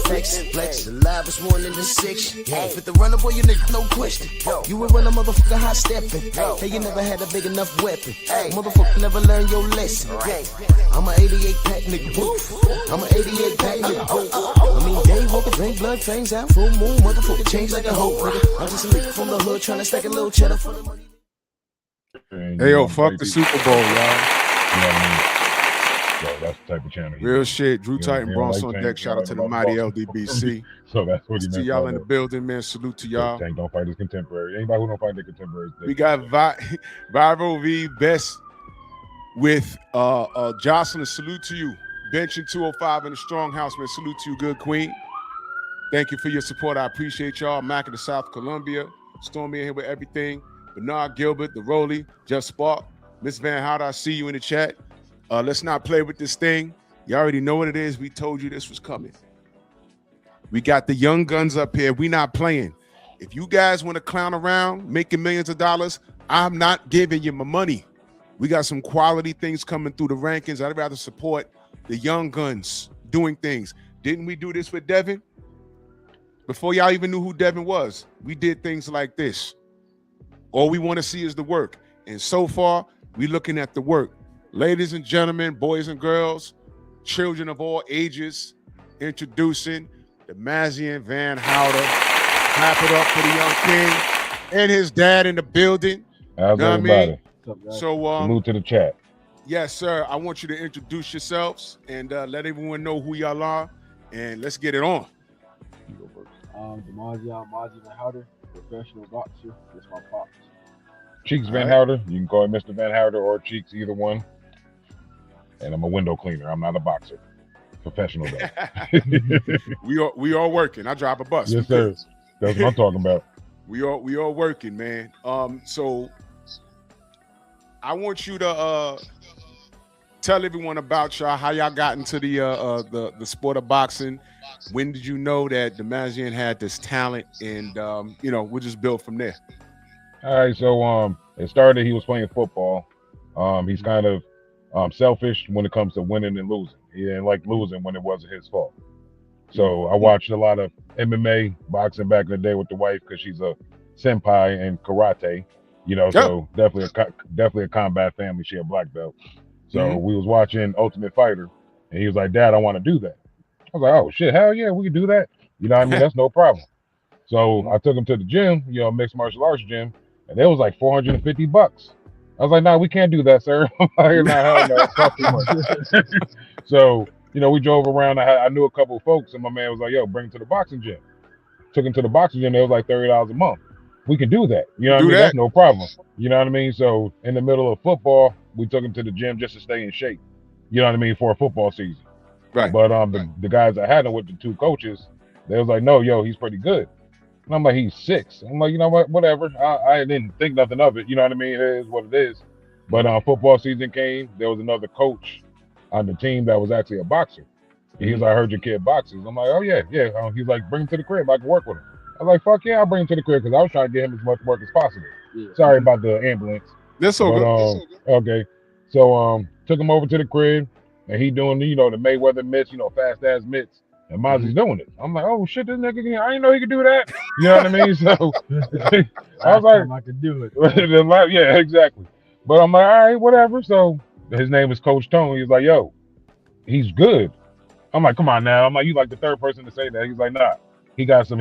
flex. Flex, the livest one in the section. Fit the runner, boy, you nigga, no question. You would run a motherfucker hot stepping. Hey, you never had a big enough weapon. Motherfucker never learned your lesson. I'm a 88 pack nigga. I'm a 88 pack nigga. I mean, day walker, drink blood, trains out, full moon, motherfucker change like a hoe. I'm just a nigga from the hood trying to stack a little cheddar for the money. Hey, yo, fuck the Super Bowl, y'all. You know what I mean? So that's the type of channel. Real shit. Drew Titan, Bronx on Tank, deck. Shout out to the mighty LDBC. So that's what he meant. To y'all in the building, man. Salute to y'all. Tank don't fight his contemporary. Anybody who don't fight their contemporaries. We got Viral V Best with Jocelyn. Salute to you. Benching 205 in the Strong House, man. Salute to you, good queen. Thank you for your support. I appreciate y'all. Mac of the South Columbia. Stormy in here with everything. Bernard Gilbert, the Rolly, Jeff Spark, Miss Vanhouter, I see you in the chat. Let's not play with this thing. You already know what it is. We told you this was coming. We got the young guns up here. We not playing. If you guys want to clown around, making millions of dollars, I'm not giving you my money. We got some quality things coming through the rankings. I'd rather support the young guns doing things. Didn't we do this with Devin? Before y'all even knew who Devin was, we did things like this. All we want to see is the work. And so far, we're looking at the work. Ladies and gentlemen, boys and girls, children of all ages, introducing Damazion Vanhouter. Clap it up for the young king and his dad in the building. How's everybody? So, salute to the chat. Yes, sir. I want you to introduce yourselves and let everyone know who y'all are, and let's get it on. Damazion Vanhouter, professional boxer. That's my pops. Cheeks Vanhouter. You can call him Mr. Vanhouter or Cheeks, either one. And I'm a window cleaner. I'm not a boxer. Professional though. we all working. I drive a bus. Yes, sir. That's what I'm talking about. We all working, man. So I want you to tell everyone about y'all, how y'all got into the sport of boxing. When did you know that Damazion had this talent? And we'll just build from there. All right, so it started. He was playing football. He's kind of selfish when it comes to winning and losing. He didn't like losing when it wasn't his fault. So I watched a lot of MMA boxing back in the day with the wife because she's a senpai in karate. So definitely a combat family. She a black belt. So we was watching Ultimate Fighter, and he was like, "Dad, I want to do that." I was like, "Oh shit, hell yeah, we can do that." You know what I mean? That's no problem. So I took him to the gym, mixed martial arts gym, and it was like $450. I was like, "Nah, we can't do that, sir." So we drove around. I knew a couple of folks, and my man was like, "Yo, bring him to the boxing gym." Took him to the boxing gym. It was like $30 a month. We can do that. You know what I mean? That's no problem. You know what I mean? So in the middle of football, we took him to the gym just to stay in shape. You know what I mean? For a football season. Right. But the guys I had him with, the two coaches, they was like, "No, yo, he's pretty good." And I'm like, "He's 6." I'm like, "You know what? Whatever." I didn't think nothing of it. You know what I mean? It is what it is. But football season came. There was another coach on the team that was actually a boxer. He was like, "I heard your kid boxes." I'm like, "Oh yeah." He's like, "Bring him to the crib. I can work with him." I was like, "Fuck yeah, I'll bring him to the crib," because I was trying to get him as much work as possible. Yeah. Sorry about the ambulance. That's so good. Okay. So took him over to the crib, and he doing the Mayweather mitts, fast ass mitts, and Mozzie's doing it. I'm like, "Oh shit, this nigga! I didn't know he could do that." You know what I mean? So I was like, I could do it. Yeah, exactly. But I'm like, all right, whatever. So his name is Coach Tone. He's like, "Yo, he's good." I'm like, "Come on now." I'm like, "You like the third person to say that?" He's like, "Nah, he got some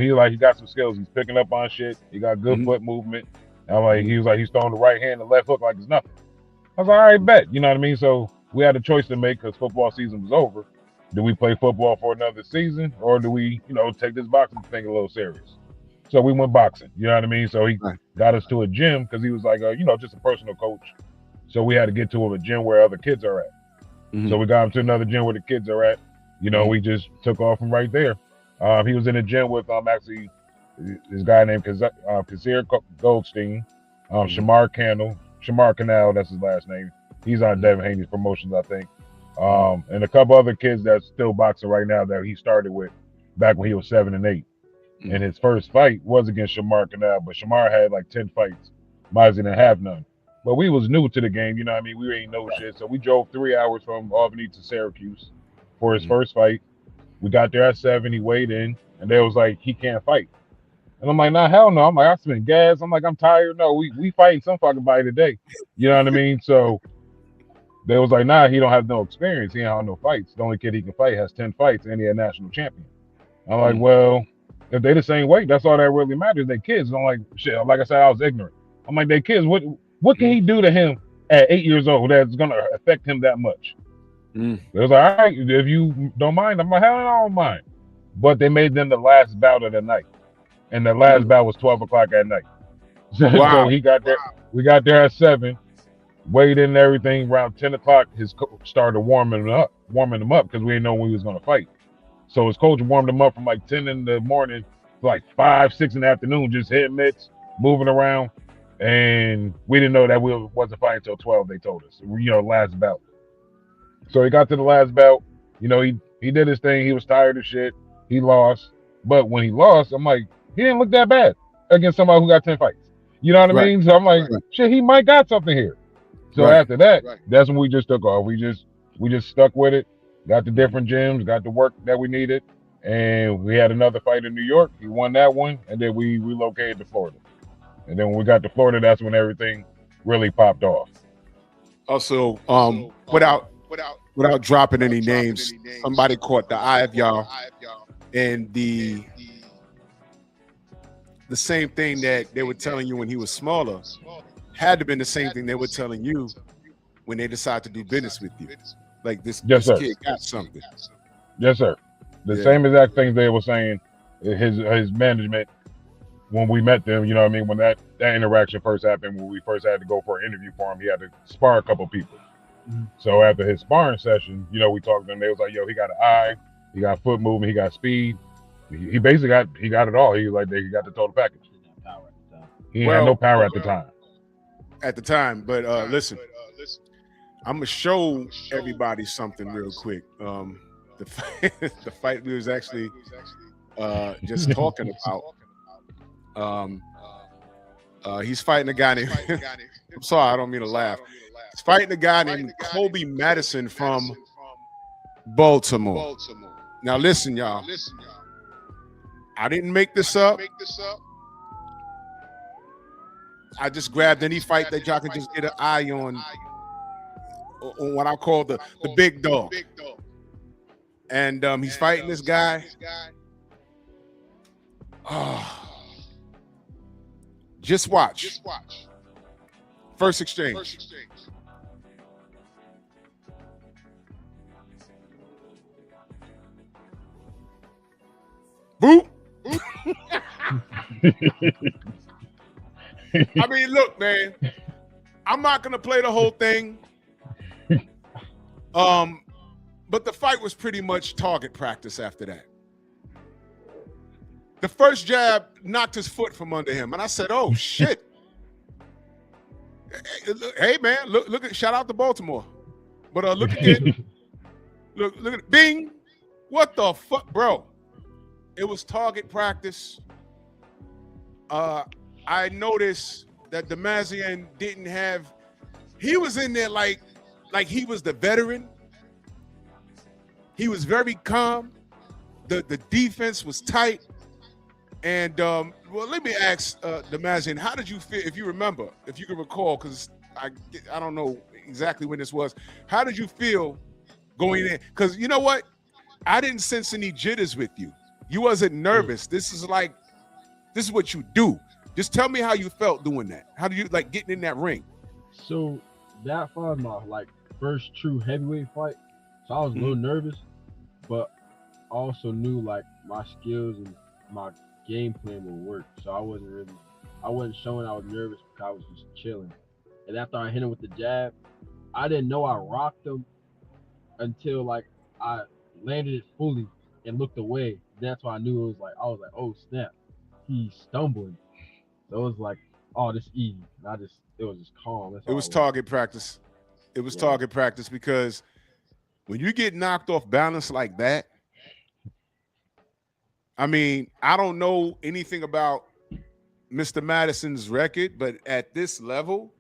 skills. He's picking up on shit. He got good foot movement." I'm like, he was like, he's throwing the right hand and left hook like it's nothing. I was like, all right, bet. You know what I mean? So we had a choice to make because football season was over. Do we play football for another season, or do we, take this boxing thing a little serious? So we went boxing. You know what I mean? So he got us to a gym because he was like, just a personal coach. So we had to get to a gym where other kids are at. So we got him to another gym where the kids are at. We just took off from right there. He was in the gym with actually this guy named Kazir Goldstein, Shamar Canal, that's his last name. He's on Devin Haney's promotions, I think. And a couple other kids that's still boxing right now that he started with back when he was 7 and 8. And his first fight was against Shamar Canal, but Shamar had like 10 fights. Mozzie didn't have none. But we was new to the game, you know what I mean? We ain't know shit. So we drove 3 hours from Albany to Syracuse for his first fight. We got there at 7. He weighed in, and they was like, he can't fight. And I'm like, nah, hell no. I'm like, I spent gas. I'm like, I'm tired. No, we fighting some fucking body today. You know what I mean? So they was like, nah, he don't have no experience. He don't have no fights. The only kid he can fight has 10 fights, and he a national champion. I'm like, well, if they the same weight, that's all that really matters. They kids. I'm like, shit. Like I said, I was ignorant. I'm like, they kids. What can he do to him at 8 years old that's gonna affect him that much? They was like, all right, if you don't mind. I'm like, hell, I don't mind. But they made them the last bout of the night, and the last bout was 12 o'clock at night. So he got there. We got there at 7. Weighed in and everything. Around 10 o'clock, his coach started warming him up because we didn't know when he was gonna fight. So his coach warmed him up from like 10 in the morning to like 5, 6 in the afternoon, just hitting mitts, moving around. And we didn't know that we wasn't fighting until 12, they told us. Last bout. So he got to the last bout. He did his thing. He was tired of shit. He lost. But when he lost, I'm like, he didn't look that bad against somebody who got 10 fights. You know what I mean? So I'm like, shit, he might got something here. So after that, that's when we just took off. We just stuck with it, got the different gyms, got the work that we needed, and we had another fight in New York. He won that one, and then we relocated to Florida. And then when we got to Florida, that's when everything really popped off. Also, without dropping any names, somebody caught the eye of y'all, and the same thing that they were telling you when he was smaller had to been the same thing they were telling you when they decided to do business with you. Like this kid got something. Yes, sir. The same exact things they were saying. His management, when we met them, you know what I mean? When that interaction first happened, when we first had to go for an interview for him, he had to spar a couple people. So after his sparring session, we talked to him. They was like, yo, he got an eye, he got foot movement, he got speed. He basically got it all. He was like, he got the total package. He had no power at the time. But listen, I'm gonna show everybody something real quick. The fight we was actually just talking about. He's fighting a guy named I'm sorry, I don't mean to laugh. He's fighting a guy named Kobe Madison from Baltimore. Now listen, y'all. I didn't make this up. I just grabbed any fight that y'all can just get an eye on what I call the big dog. And he's fighting this guy. Just watch. First exchange. Boop. I mean, look, man. I'm not gonna play the whole thing. But the fight was pretty much target practice after that. The first jab knocked his foot from under him, and I said, "Oh shit!" Hey man, look at shout out to Baltimore, but look at it. look at Bing. What the fuck, bro? It was target practice. I noticed that Damazion didn't have. He was in there like he was the veteran. He was very calm. The defense was tight. And well, let me ask Damazion, how did you feel? If you remember, if you can recall, because I don't know exactly when this was. How did you feel going in? Because you know what, I didn't sense any jitters with you. You wasn't nervous. This is what you do. Just tell me how you felt doing that. How do you like getting in that ring? So that was my first true heavyweight fight. So I was a little nervous, but I also knew my skills and my game plan would work. So I wasn't showing I was nervous because I was just chilling. And after I hit him with the jab, I didn't know I rocked him until I landed it fully and looked away. That's why I knew it was I was like, oh snap, he's stumbling. So it was oh, this easy. And it was just calm. It was target practice. It was target practice because when you get knocked off balance like that, I mean, I don't know anything about Mr. Madison's record, but at this level,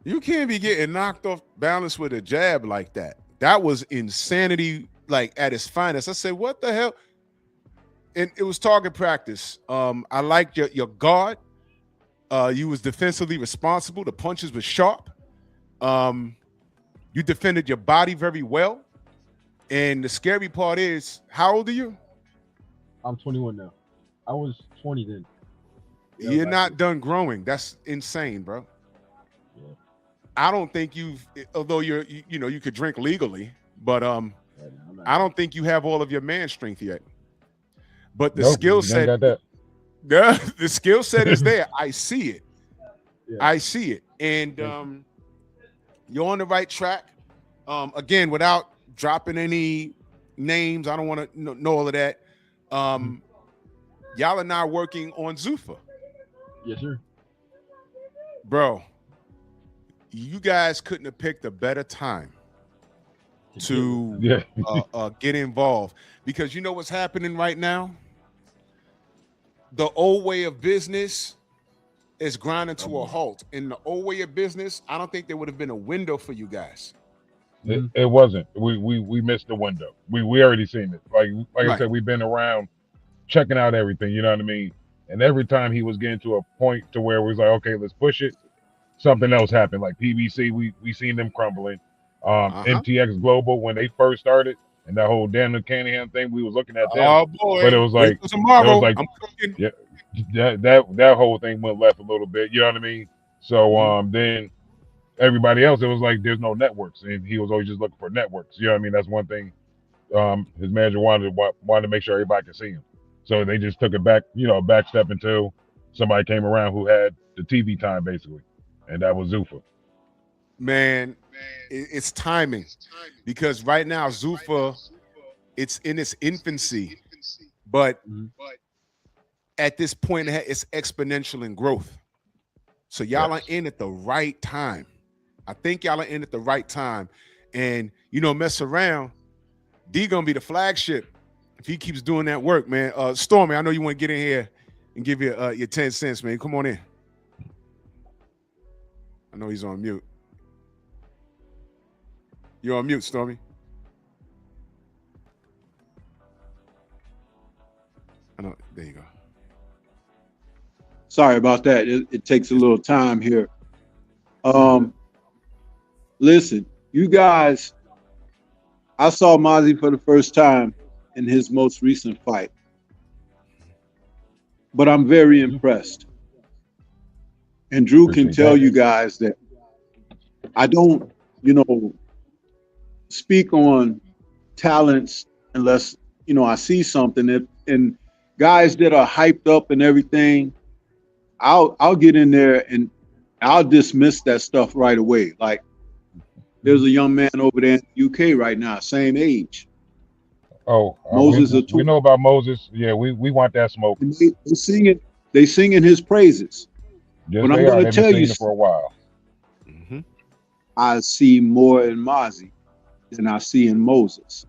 you can't be getting knocked off balance with a jab like that. That was insanity like at his finest. I said, what the hell? And it was target practice. I liked your guard. You was defensively responsible. The punches were sharp. You defended your body very well. And the scary part is, how old are you? I'm 21 now. I was 20 then. Yeah, You're not done growing. That's insane, bro. Yeah. I don't think although you could drink legally, but Yeah, I don't think you have all of your man strength yet. But the Nope, skill you ain't set, got that. the skill set is there. I see it. Yeah. I see it. And you're on the right track. Again, without dropping any names, I don't want to know all of that. Y'all are now working on Zuffa. Yes, sir. Bro, you guys couldn't have picked a better time to get involved, because you know what's happening right now? The old way of business is grinding to a halt. In the old way of business, I don't think there would have been a window for you guys. It wasn't. We missed the window. We already seen it. Like Right. I said, we've been around checking out everything. You know what I mean? And every time he was getting to a point to where we was like, okay, let's push it, something else happened. Like PBC, we seen them crumbling. MTX Global, when they first started, and that whole Daniel Canahan thing, we was looking at them. Oh boy! But it was like tomorrow. Like, I'm cooking. Yeah, that whole thing went left a little bit. You know what I mean? So then everybody else, it was like there's no networks, and he was always just looking for networks. You know what I mean? That's one thing. His manager wanted to make sure everybody could see him. So they just took it back, back step until somebody came around who had the TV time, basically. And that was Zuffa. Man, it's timing. Because right now, Zuffa, it's in its infancy. But at this point, it's exponential in growth. So y'all are in at the right time. I think y'all are in at the right time. And, mess around, D going to be the flagship if he keeps doing that work, man. Stormy, I know you want to get in here and give you your 10 cents, man. Come on in. I know he's on mute. You're on mute, Stormy. I know. There you go. Sorry about that. It takes a little time here. Listen, you guys, I saw Mozzie for the first time in his most recent fight, but I'm very impressed. And Drew can tell you guys that I don't, speak on talents unless, I see something. And guys that are hyped up and everything, I'll get in there and I'll dismiss that stuff right away. Like, there's a young man over there in the UK right now, same age. Oh, Moses. We know about Moses. Yeah, we want that smoke. And they singing his praises. Yes, but I'm going to tell you for a while. I see more in Mozzie than I see in Moses.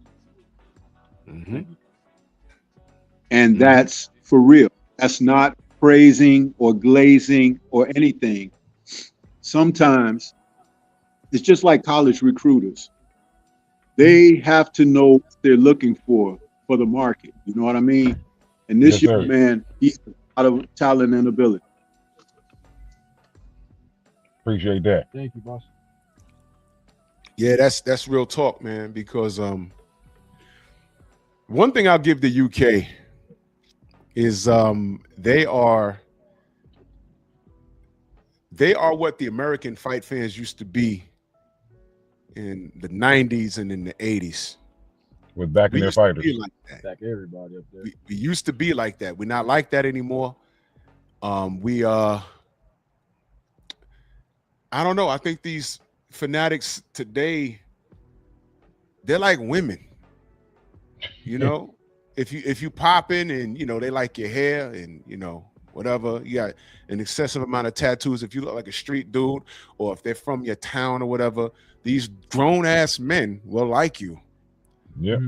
And that's for real. That's not praising or glazing or anything. Sometimes it's just like college recruiters. They have to know what they're looking for the market. You know what I mean? And this young man, he's a lot of talent and ability. Appreciate that. Thank you, boss. Yeah, that's real talk, man. Because one thing I'll give the UK is they are what the American fight fans used to be in the 90s and in the 80s. With backing their fighters. Like that. Back everybody up there. We used to be like that. We're not like that anymore. I don't know. I think these fanatics today, they're like women. If you pop in and they like your hair and whatever, you got an excessive amount of tattoos, if you look like a street dude, or if they're from your town or whatever, these grown-ass men will like you. Yeah.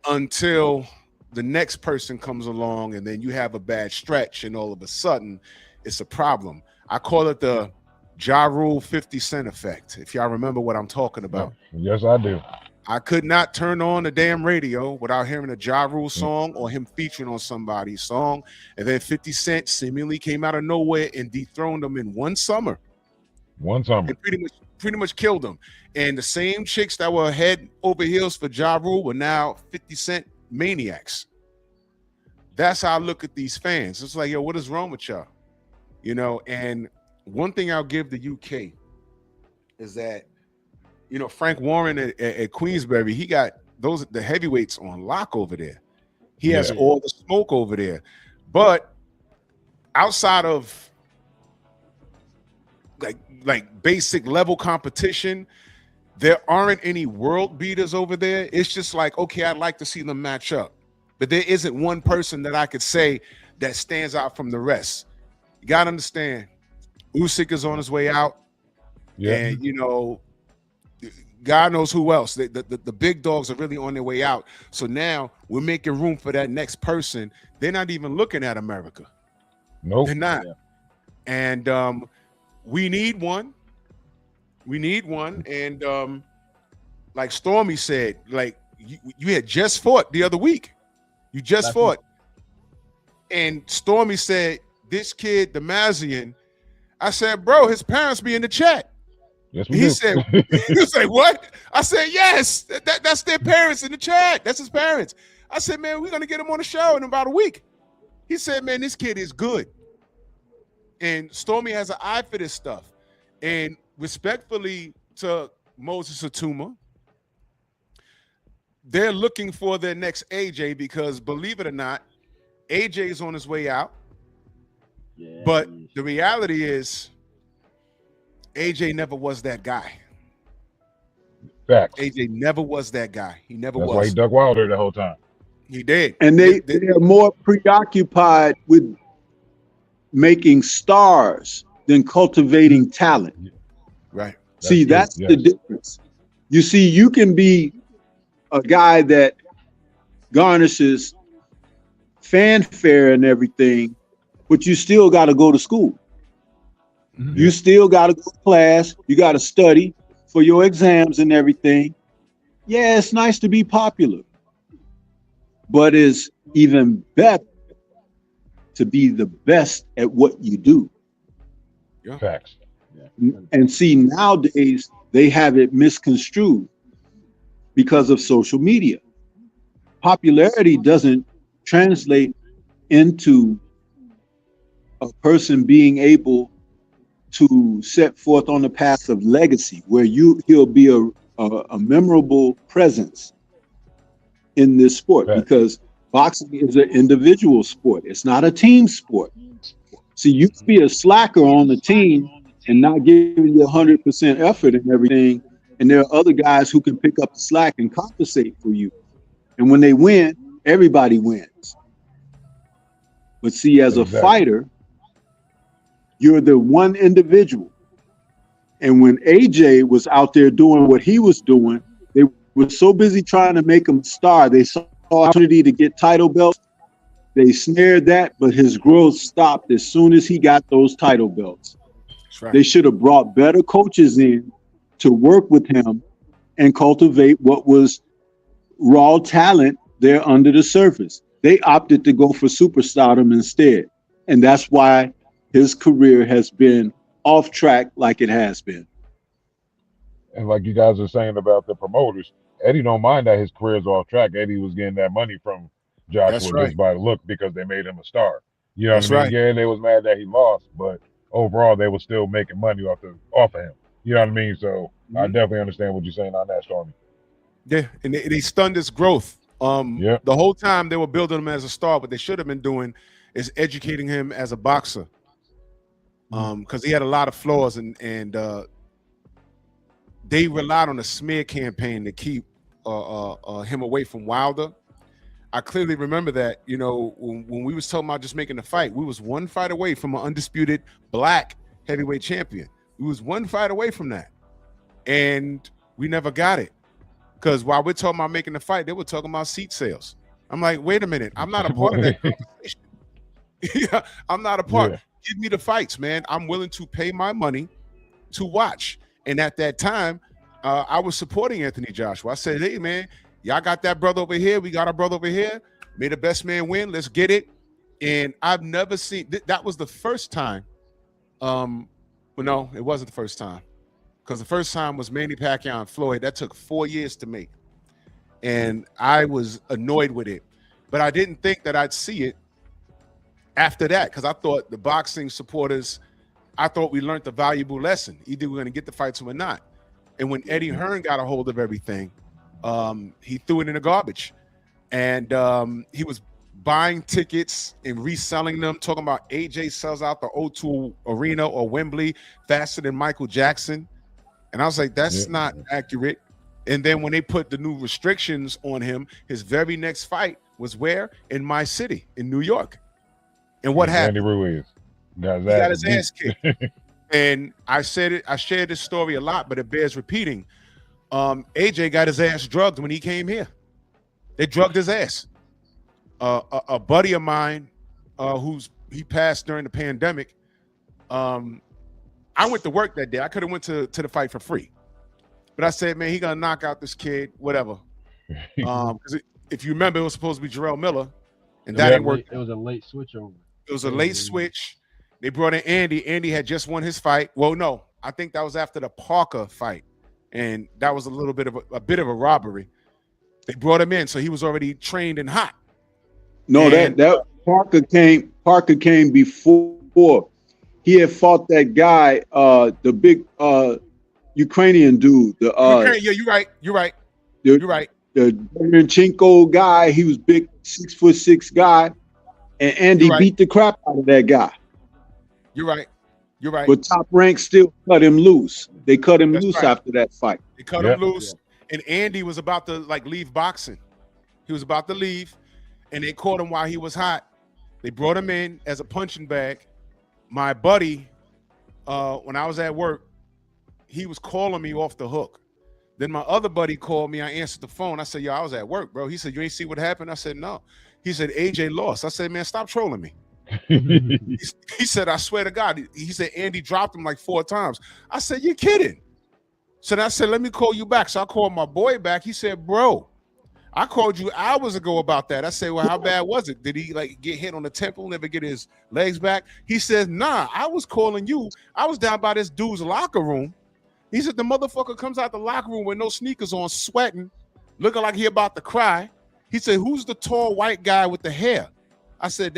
Until the next person comes along and then you have a bad stretch and all of a sudden it's a problem. I call it the Ja Rule 50 Cent effect, if y'all remember what I'm talking about. Yes, I do. I could not turn on the damn radio without hearing a Ja Rule song or him featuring on somebody's song. And then 50 Cent seemingly came out of nowhere and dethroned him in one summer. One summer. And pretty much killed him. And the same chicks that were head over heels for Ja Rule were now 50 Cent maniacs. That's how I look at these fans. It's like, yo, what is wrong with y'all? You know, and one thing I'll give the UK is that, you know, Frank Warren at Queensberry, he got the heavyweights on lock over there. He has all the smoke over there. But outside of like basic level competition, there aren't any world beaters over there. It's just like, okay, I'd like to see them match up. But there isn't one person that I could say that stands out from the rest. You got to understand, Usyk is on his way out. Yeah. And, you know, God knows who else. The big dogs are really on their way out. So now we're making room for that next person. They're not even looking at America. Nope. They're not. Yeah. And we need one. We need one. And like Stormy said, like you had just fought the other week. You just fought. And Stormy said, this kid, Damazion, I said, bro, his parents be in the chat. Yes, he said, you say what? I said, yes, that's their parents in the chat. That's his parents. I said, man, we're going to get him on the show in about a week. He said, man, this kid is good. And Stormy has an eye for this stuff. And respectfully to Moses Atuma, they're looking for their next AJ because, believe it or not, AJ is on his way out. Yeah, but the reality is AJ never was that guy. Facts. AJ never was that guy. He never was. That's why he ducked Wilder the whole time. He did. And they are more preoccupied with making stars than cultivating talent. Right. See, that's the difference. You see, you can be a guy that garnishes fanfare and everything, but you still got to go to school. Mm-hmm. You still got to go to class. You got to study for your exams and everything. Yeah, it's nice to be popular, but it's even better to be the best at what you do. Yeah. Facts. And see, nowadays they have it misconstrued because of social media. Popularity doesn't translate into a person being able to set forth on the path of legacy, where he'll be a memorable presence in this sport, because boxing is an individual sport. It's not a team sport. See, you can be a slacker on the team and not giving you 100% effort and everything, and there are other guys who can pick up the slack and compensate for you. And when they win, everybody wins. But see, as a fighter, you're the one individual. And when AJ was out there doing what he was doing, they were so busy trying to make him a star. They saw opportunity to get title belts. They snared that, but his growth stopped as soon as he got those title belts. Right. They should have brought better coaches in to work with him and cultivate what was raw talent there under the surface. They opted to go for superstardom instead. And that's why his career has been off track like it has been. And like you guys are saying about the promoters, Eddie don't mind that his career's off track. Eddie was getting that money from Joshua just by the look because they made him a star. You know what I mean? Yeah, they was mad that he lost, but overall they were still making money off of him. You know what I mean? So I definitely understand what you're saying on that, Stormy. Yeah, and they stunned his growth. The whole time they were building him as a star. What they should have been doing is educating him as a boxer, because he had a lot of flaws, and they relied on a smear campaign to keep him away from Wilder. I clearly remember that, you know, when we was talking about just making the fight, we was one fight away from an undisputed black heavyweight champion. We was one fight away from that, and we never got it. Because while we're talking about making the fight, they were talking about seat sales. I'm like, wait a minute, I'm not a part of that conversation. Yeah, I'm not a part. Yeah. Give me the fights, man. I'm willing to pay my money to watch. And at that time, I was supporting Anthony Joshua. I said, hey, man, y'all got that brother over here. We got our brother over here. May the best man win. Let's get it. And I've never seen that was the first time. Well, no, it wasn't the first time, because the first time was Manny Pacquiao and Floyd. That took 4 years to make, and I was annoyed with it. But I didn't think that I'd see it after that, because I thought the boxing supporters, I thought we learned a valuable lesson. Either we're going to get the fights or we're not. And when Eddie Hearn got a hold of everything, he threw it in the garbage, and he was buying tickets and reselling them, talking about AJ sells out the O2 Arena or Wembley faster than Michael Jackson. And I was like, that's not accurate. And then when they put the new restrictions on him, his very next fight was where? In my city, in New York. And what happened? Andy Ruiz. He got his ass kicked. And I said it, I shared this story a lot, but it bears repeating. AJ got his ass drugged when he came here. They drugged his ass. A buddy of mine, he passed during the pandemic. I went to work that day. I could have went to the fight for free, but I said, man, he gonna knock out this kid, whatever. Because if you remember, it was supposed to be Jarrell Miller, and that didn't work. It was a late switch over. It was a late switch. They brought in Andy. Andy had just won his fight. Well, no, I think that was after the Parker fight, and that was a little bit of a robbery. They brought him in, so he was already trained and hot. No, and, that Parker came before. He had fought that guy, the big Ukrainian dude. yeah, you're right. You're right. The Chinko guy. He was big, 6'6" guy, and Andy beat the crap out of that guy. You're right. You're right. But Top Rank still cut him loose. They cut him loose after that fight. They cut him loose, and Andy was about to leave boxing. He was about to leave, and they caught him while he was hot. They brought him in as a punching bag. My buddy, when I was at work, he was calling me off the hook. Then my other buddy called me. I answered the phone. I said, yo, I was at work, bro. He said, you ain't see what happened? I said, no. He said, AJ lost. I said, man, stop trolling me. He said, I swear to God. He said, Andy dropped him like 4 times. I said, you're kidding. So then I said, let me call you back. So I called my boy back. He said, bro, I called you hours ago about that. I said, well, how bad was it? Did he get hit on the temple, never get his legs back? He says, nah, I was calling you. I was down by this dude's locker room. He said, the motherfucker comes out the locker room with no sneakers on, sweating, looking like he about to cry. He said, who's the tall white guy with the hair? I said,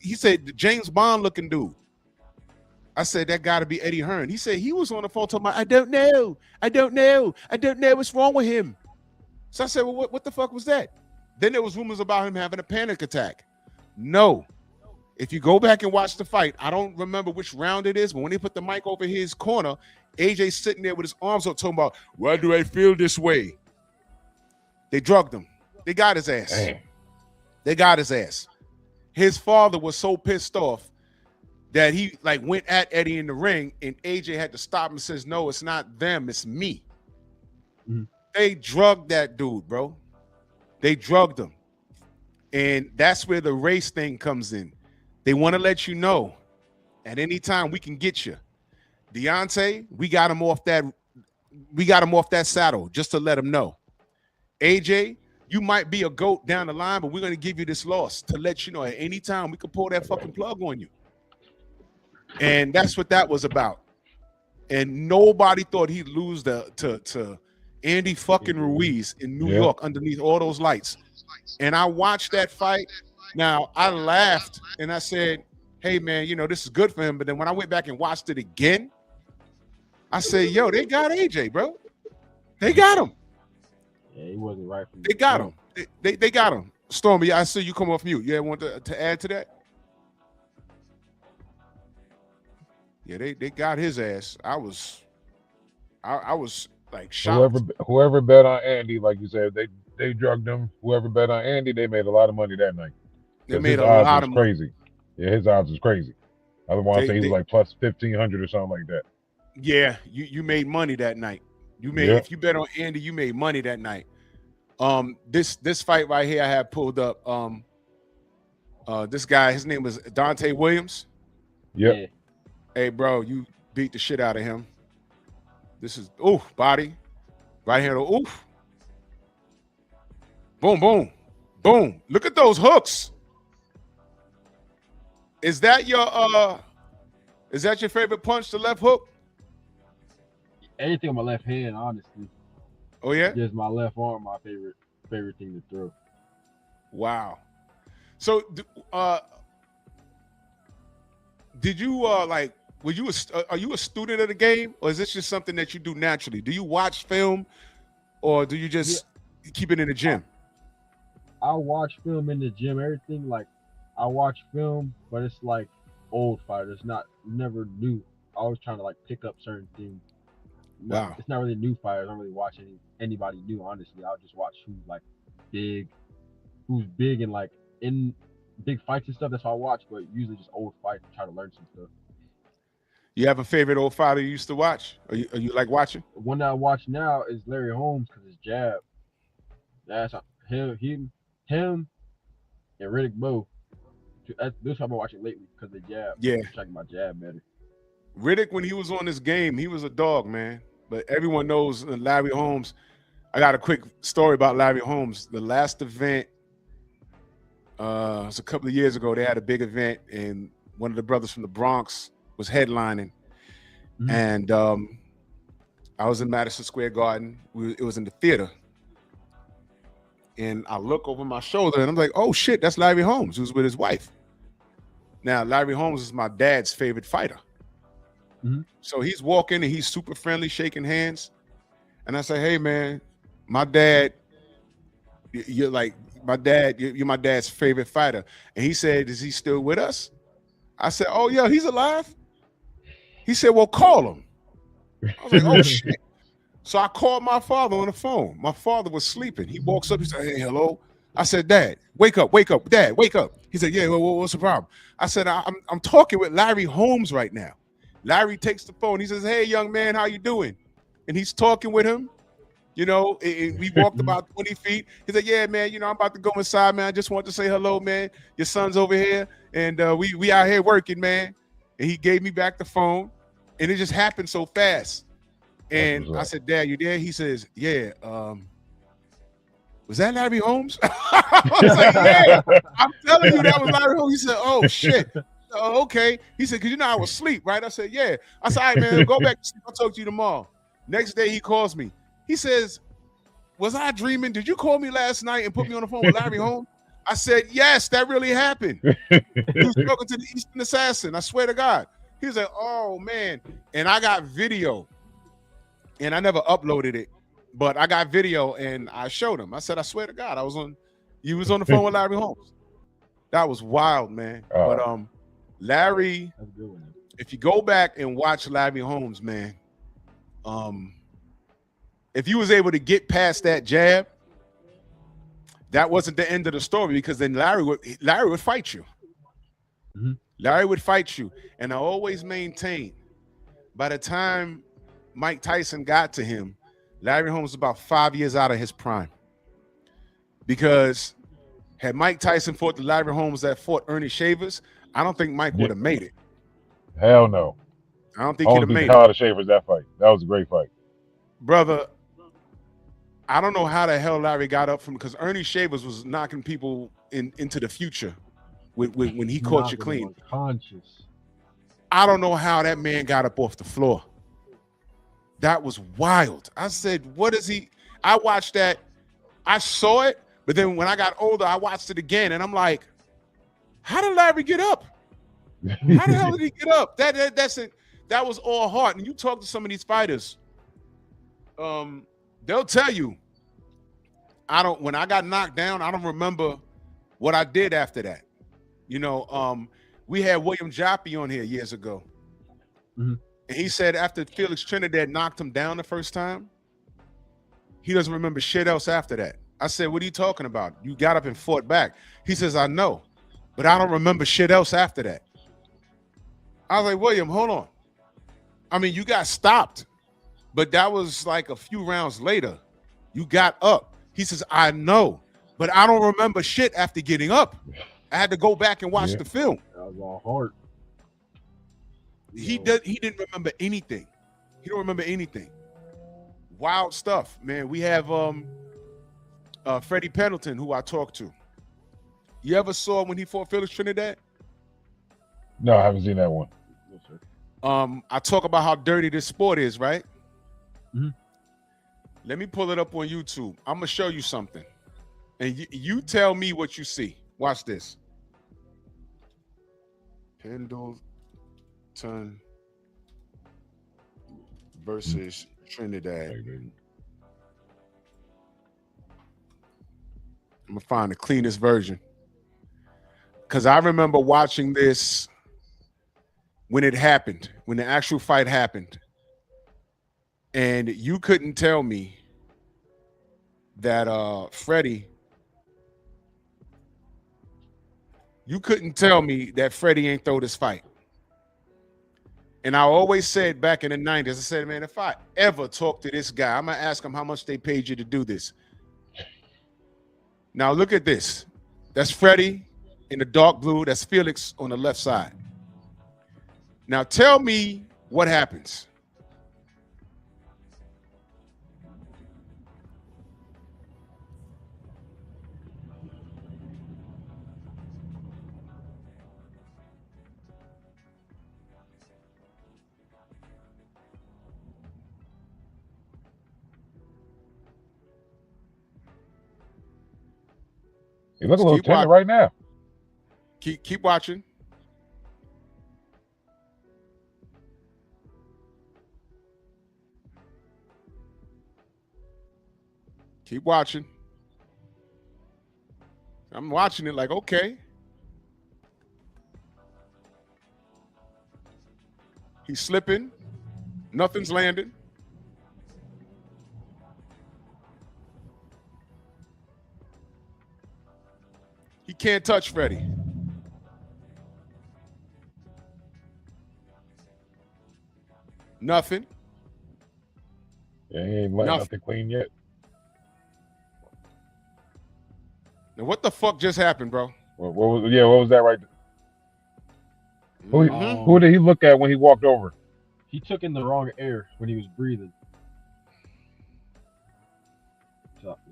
he said, the James Bond looking dude. I said, that got to be Eddie Hearn. He said, he was on the phone talking about, I don't know what's wrong with him. So I said, well, what the fuck was that? Then there was rumors about him having a panic attack. No. If you go back and watch the fight, I don't remember which round it is, but when they put the mic over his corner, AJ's sitting there with his arms up talking about, why do I feel this way? They drugged him. They got his ass. Damn. They got his ass. His father was so pissed off that he went at Eddie in the ring, and AJ had to stop him and says, no, it's not them, it's me. Mm-hmm. They drugged that dude, bro. They drugged him. And that's where the race thing comes in. They want to let you know at any time we can get you. Deontay, we got him off that saddle just to let him know. AJ, you might be a GOAT down the line, but we're going to give you this loss to let you know at any time we can pull that fucking plug on you. And that's what that was about. And nobody thought he'd lose to Andy fucking Ruiz in New York underneath all those lights. And I watched that fight. Now, I laughed and I said, hey, man, this is good for him. But then when I went back and watched it again, I said, yo, they got AJ, bro. They got him. Yeah, he wasn't right. They got him. They got him. Stormy, I see you come off mute. You want to add to that? Yeah, they got his ass. I was like shocked. Whoever bet on Andy, like you said, they drugged him. Whoever bet on Andy, they made a lot of money that night. They made a lot of money. Crazy. Yeah, his odds was crazy. I want to say he was like plus 1,500 or something like that. Yeah, you made money that night. If you bet on Andy, you made money that night. This fight right here I have pulled up. This guy, his name was Dante Williams. Yep. Hey, bro, you beat the shit out of him. This is body. Right hand. Oof. Boom, boom, boom. Look at those hooks. Is that your favorite punch, the left hook? Anything on my left hand, honestly. Oh yeah? Just my left arm, my favorite thing to throw. Wow. So did you like are you a student of the game, or is this just something that you do naturally? Do you watch film, or do you just keep it in the gym? I watch film in the gym, everything. Like, I watch film, but it's like old fighters, never new. I always trying to like pick up certain things. Wow. It's not really new fighters. I don't really watch anybody new, honestly. I'll just watch who's big and like in big fights and stuff. That's what I watch, but usually just old fights and try to learn some stuff. You have a favorite old fighter you used to watch? Are you like watching? One that I watch now is Larry Holmes because his jab. That's him, and Riddick Bowe. That's what I've been watching lately because the jab. Yeah. I'm checking my jab better. Riddick, when he was on this game, he was a dog, man. But everyone knows Larry Holmes. I got a quick story about Larry Holmes. The last event, it was a couple of years ago. They had a big event, and one of the brothers from the Bronx was headlining. Mm-hmm. And I was in Madison Square Garden. It was in the theater. And I look over my shoulder, and I'm like, oh, shit, that's Larry Holmes, who's with his wife. Now, Larry Holmes is my dad's favorite fighter. Mm-hmm. So he's walking, and he's super friendly, shaking hands. And I say, hey, man, my dad, you're my dad's favorite fighter. And he said, is he still with us? I said, oh, yeah, he's alive. He said, well, call him. I was like, oh, shit. So I called my father on the phone. My father was sleeping. He walks up. He said, hey, hello. I said, Dad, wake up. Dad, wake up. He said, yeah, well, what's the problem? I said, I'm talking with Larry Holmes right now. Larry takes the phone. He says, hey, young man, how you doing? And he's talking with him. You know, and we walked about 20 feet. He said, yeah, man, you know, I'm about to go inside, man. I just want to say hello, man. Your son's over here, and we out here working, man. And he gave me back the phone, and it just happened so fast. And I said, Dad, you there? He says, yeah. Was that Larry Holmes? I was like, yeah. I'm telling you, that was Larry Holmes. He said, oh, shit. Oh, okay. He said, because you know I was asleep, right? I said, yeah. I said, all right, man, go back to sleep. I'll talk to you tomorrow. Next day, he calls me. He says, was I dreaming? Did you call me last night and put me on the phone with Larry Holmes? I said, yes, that really happened. He was talking to the Eastern Assassin. I swear to God. He was like, oh, man. And I got video. And I never uploaded it, but I got video and I showed him. I said, I swear to God, you was on the phone with Larry Holmes. That was wild, man. But Larry, if you go back and watch Larry Holmes, man, if you was able to get past that jab, that wasn't the end of the story, because then Larry would fight you. Mm-hmm. Larry would fight you. And I always maintain, by the time Mike Tyson got to him, Larry Holmes was about 5 years out of his prime. Because had Mike Tyson fought the Larry Holmes that fought Ernie Shavers, I don't think Mike would have made it. Hell no. I don't think he'd have made it. How the Shavers that fight. That was a great fight. Brother, I don't know how the hell Larry got up from, because Ernie Shavers was knocking people into the future when he caught you clean. Conscious. I don't know how that man got up off the floor. That was wild. I said, what is he? I watched that. I saw it, but then when I got older, I watched it again, and I'm like, how did Larry get up? How the hell did he get up? That was all heart. And you talk to some of these fighters, they'll tell you, when I got knocked down, I don't remember what I did after that. You know, we had William Joppy on here years ago. Mm-hmm. And he said after Felix Trinidad knocked him down the first time, he doesn't remember shit else after that. I said, what are you talking about? You got up and fought back. He says, I know, but I don't remember shit else after that. I was like, William, hold on. I mean, you got stopped, but that was like a few rounds later. You got up. He says, I know, but I don't remember shit after getting up. I had to go back and watch the film. That was all hard. He didn't remember anything. He don't remember anything. Wild stuff, man. We have Freddie Pendleton, who I talked to. You ever saw when he fought Felix Trinidad? No, I haven't seen that one. No, sir. I talk about how dirty this sport is, right? Mm-hmm. Let me pull it up on YouTube. I'm gonna show you something, and you tell me what you see. Watch this. Pendleton versus Trinidad. I'm gonna find the cleanest version, because I remember watching this when it happened, when the actual fight happened, and you couldn't tell me that Freddie. You couldn't tell me that Freddie ain't throw this fight. And I always said back in the 90s, I said, man, if I ever talk to this guy, I'm going to ask him how much they paid you to do this. Now look at this. That's Freddie in the dark blue. That's Felix on the left side. Now tell me what happens. You look a little Keep tender watching. right now. Keep watching. Keep watching. I'm watching it like, okay. He's slipping. Nothing's landing. He can't touch Freddie. Nothing. Yeah, he ain't letting nothing clean yet. Now, what the fuck just happened, bro? What was that right there? Mhm. Who did he look at when he walked over? He took in the wrong air when he was breathing.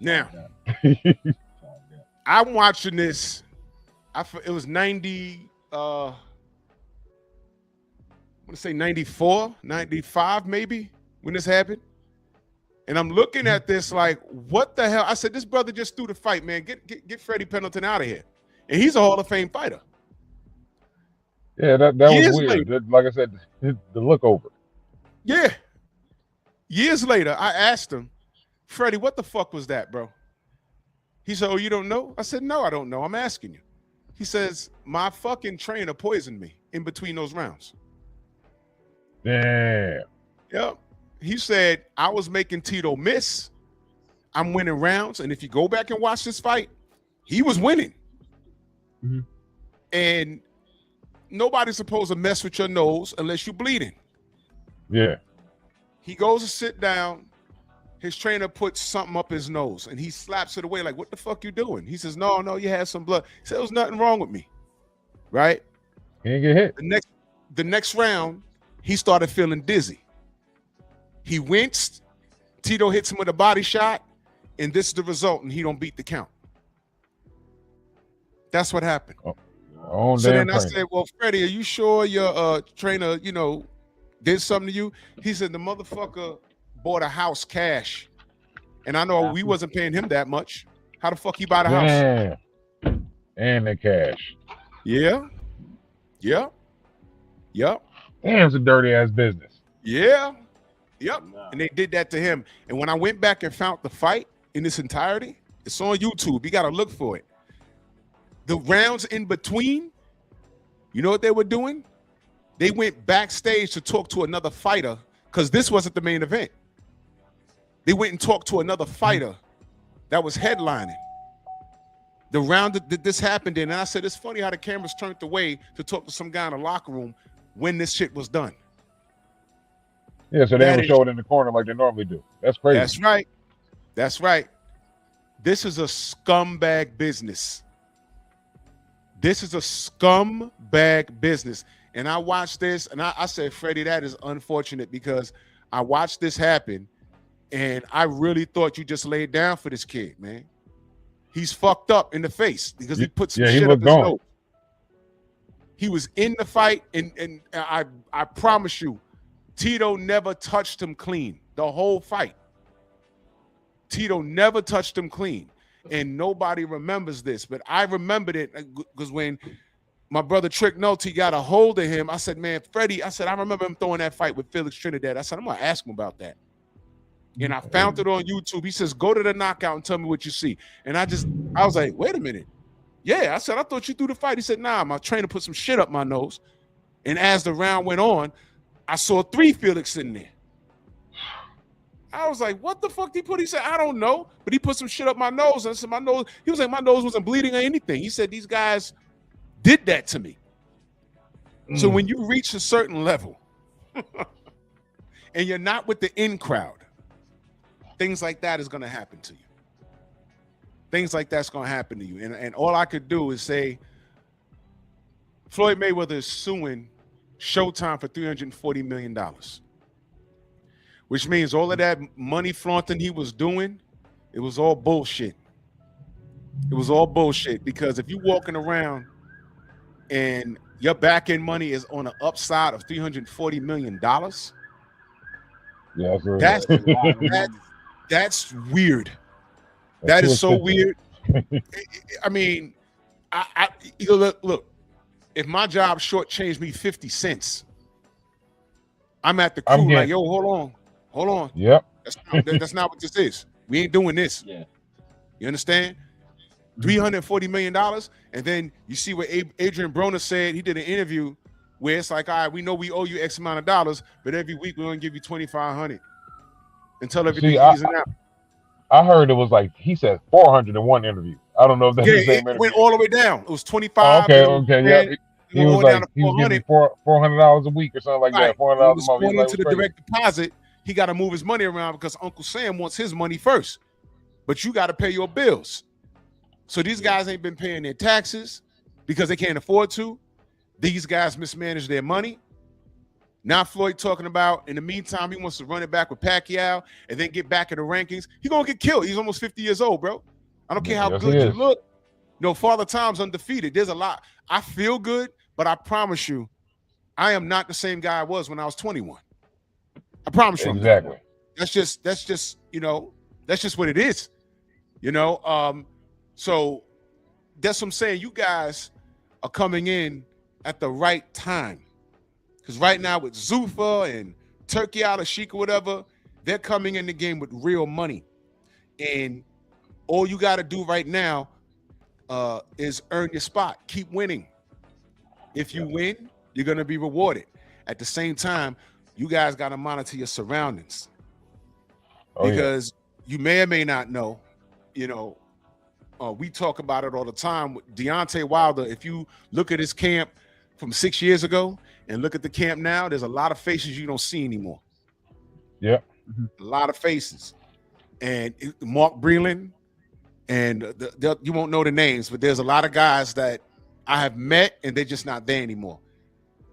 Now, I'm watching this. It was 90. I want to say 94, 95, maybe when this happened. And I'm looking at this like, what the hell? I said, this brother just threw the fight, man. Get Freddie Pendleton out of here. And he's a Hall of Fame fighter. Yeah, that was weird. Like I said, the look over. Yeah. Years later, I asked him, Freddie, what the fuck was that, bro? He said, oh, you don't know? I said, no, I don't know. I'm asking you. He says, my fucking trainer poisoned me in between those rounds. Damn. Yep. He said, I was making Tito miss. I'm winning rounds. And if you go back and watch this fight, he was winning. Mm-hmm. And nobody's supposed to mess with your nose unless you're bleeding. Yeah. He goes to sit down. His trainer puts something up his nose and he slaps it away like, what the fuck you doing? He says, no, you had some blood. He said, there was nothing wrong with me. Right? He didn't get hit. The next round, he started feeling dizzy. He winced. Tito hits him with a body shot, and this is the result, and he don't beat the count. That's what happened. Oh, so damn then I said, well, Freddie, are you sure your trainer, did something to you? He said, the motherfucker bought a house cash. And I know we wasn't paying him that much. How the fuck he buy the house? And the cash. Yeah. Damn, it's a dirty ass business. Yeah. Yep. And they did that to him. And when I went back and found the fight in its entirety, it's on YouTube. You got to look for it. The rounds in between, you know what they were doing? They went backstage to talk to another fighter because this wasn't the main event. They went and talked to another fighter that was headlining. The round that this happened in, and I said, it's funny how the cameras turned away to talk to some guy in the locker room when this shit was done. Yeah, so they don't show it in the corner like they normally do. That's crazy. That's right. This is a scumbag business. And I watched this, and I said, Freddie, that is unfortunate because I watched this happen. And I really thought you just laid down for this kid, man. He's fucked up in the face because he put some shit up his nose. He was in the fight, and I promise you, Tito never touched him clean the whole fight. Tito never touched him clean, and nobody remembers this, but I remembered it because when my brother Trick Nolte got a hold of him, I said, man, Freddie, I said, I remember him throwing that fight with Felix Trinidad. I said, I'm going to ask him about that. And I found it on YouTube. He says, go to the knockout and tell me what you see. And I was like, wait a minute. Yeah, I said, I thought you threw the fight. He said, nah, my trainer put some shit up my nose. And as the round went on, I saw 3 Felix in there. I was like, what the fuck did he put? He said, I don't know. But he put some shit up my nose. And I said, my nose, he was like, my nose wasn't bleeding or anything. He said, these guys did that to me. So when you reach a certain level and you're not with the in crowd, things like that is going to happen to you. Things like that's going to happen to you. And all I could do is say, Floyd Mayweather is suing Showtime for $340 million, which means all of that money flaunting he was doing, it was all bullshit. It was all bullshit, because if you're walking around and your back end money is on the upside of $340 million, that's weird. That is so weird. I mean, look, if my job shortchanged me 50 cents, I'm at the crew like, yo, hold on. Yep. That's not what this is. We ain't doing this. Yeah. You understand? $340 million. And then you see what Adrian Broner said. He did an interview where it's like, all right, we know we owe you X amount of dollars, but every week we're going to give you $2,500 until everything's easing out. I heard it was like, he said 400 in one interview. I don't know if that's the same interview. It went all the way down. It was 25. Okay, yeah. He was like, he was giving $400 a week or something like that. $400 a month. Going into the direct deposit, he got to move his money around because Uncle Sam wants his money first. But you got to pay your bills. So these guys ain't been paying their taxes because they can't afford to. These guys mismanage their money. Now Floyd talking about, in the meantime, he wants to run it back with Pacquiao and then get back in the rankings. He's going to get killed. He's almost 50 years old, bro. I don't care how good you look. No, Father Time's undefeated. There's a lot. I feel good, but I promise you, I am not the same guy I was when I was 21. I promise you. Exactly. That's just, that's just what it is. So that's what I'm saying. You guys are coming in at the right time. Because right now with Zuffa and Turkey Al-Sheikh or whatever, they're coming in the game with real money. And all you got to do right now is earn your spot. Keep winning. If you win, you're going to be rewarded. At the same time, you guys got to monitor your surroundings. Because you may or may not know, we talk about it all the time. Deontay Wilder, if you look at his camp from 6 years ago and look at the camp now, there's a lot of faces you don't see anymore. Yeah. A lot of faces. And Mark Breland, and you won't know the names, but there's a lot of guys that I have met and they're just not there anymore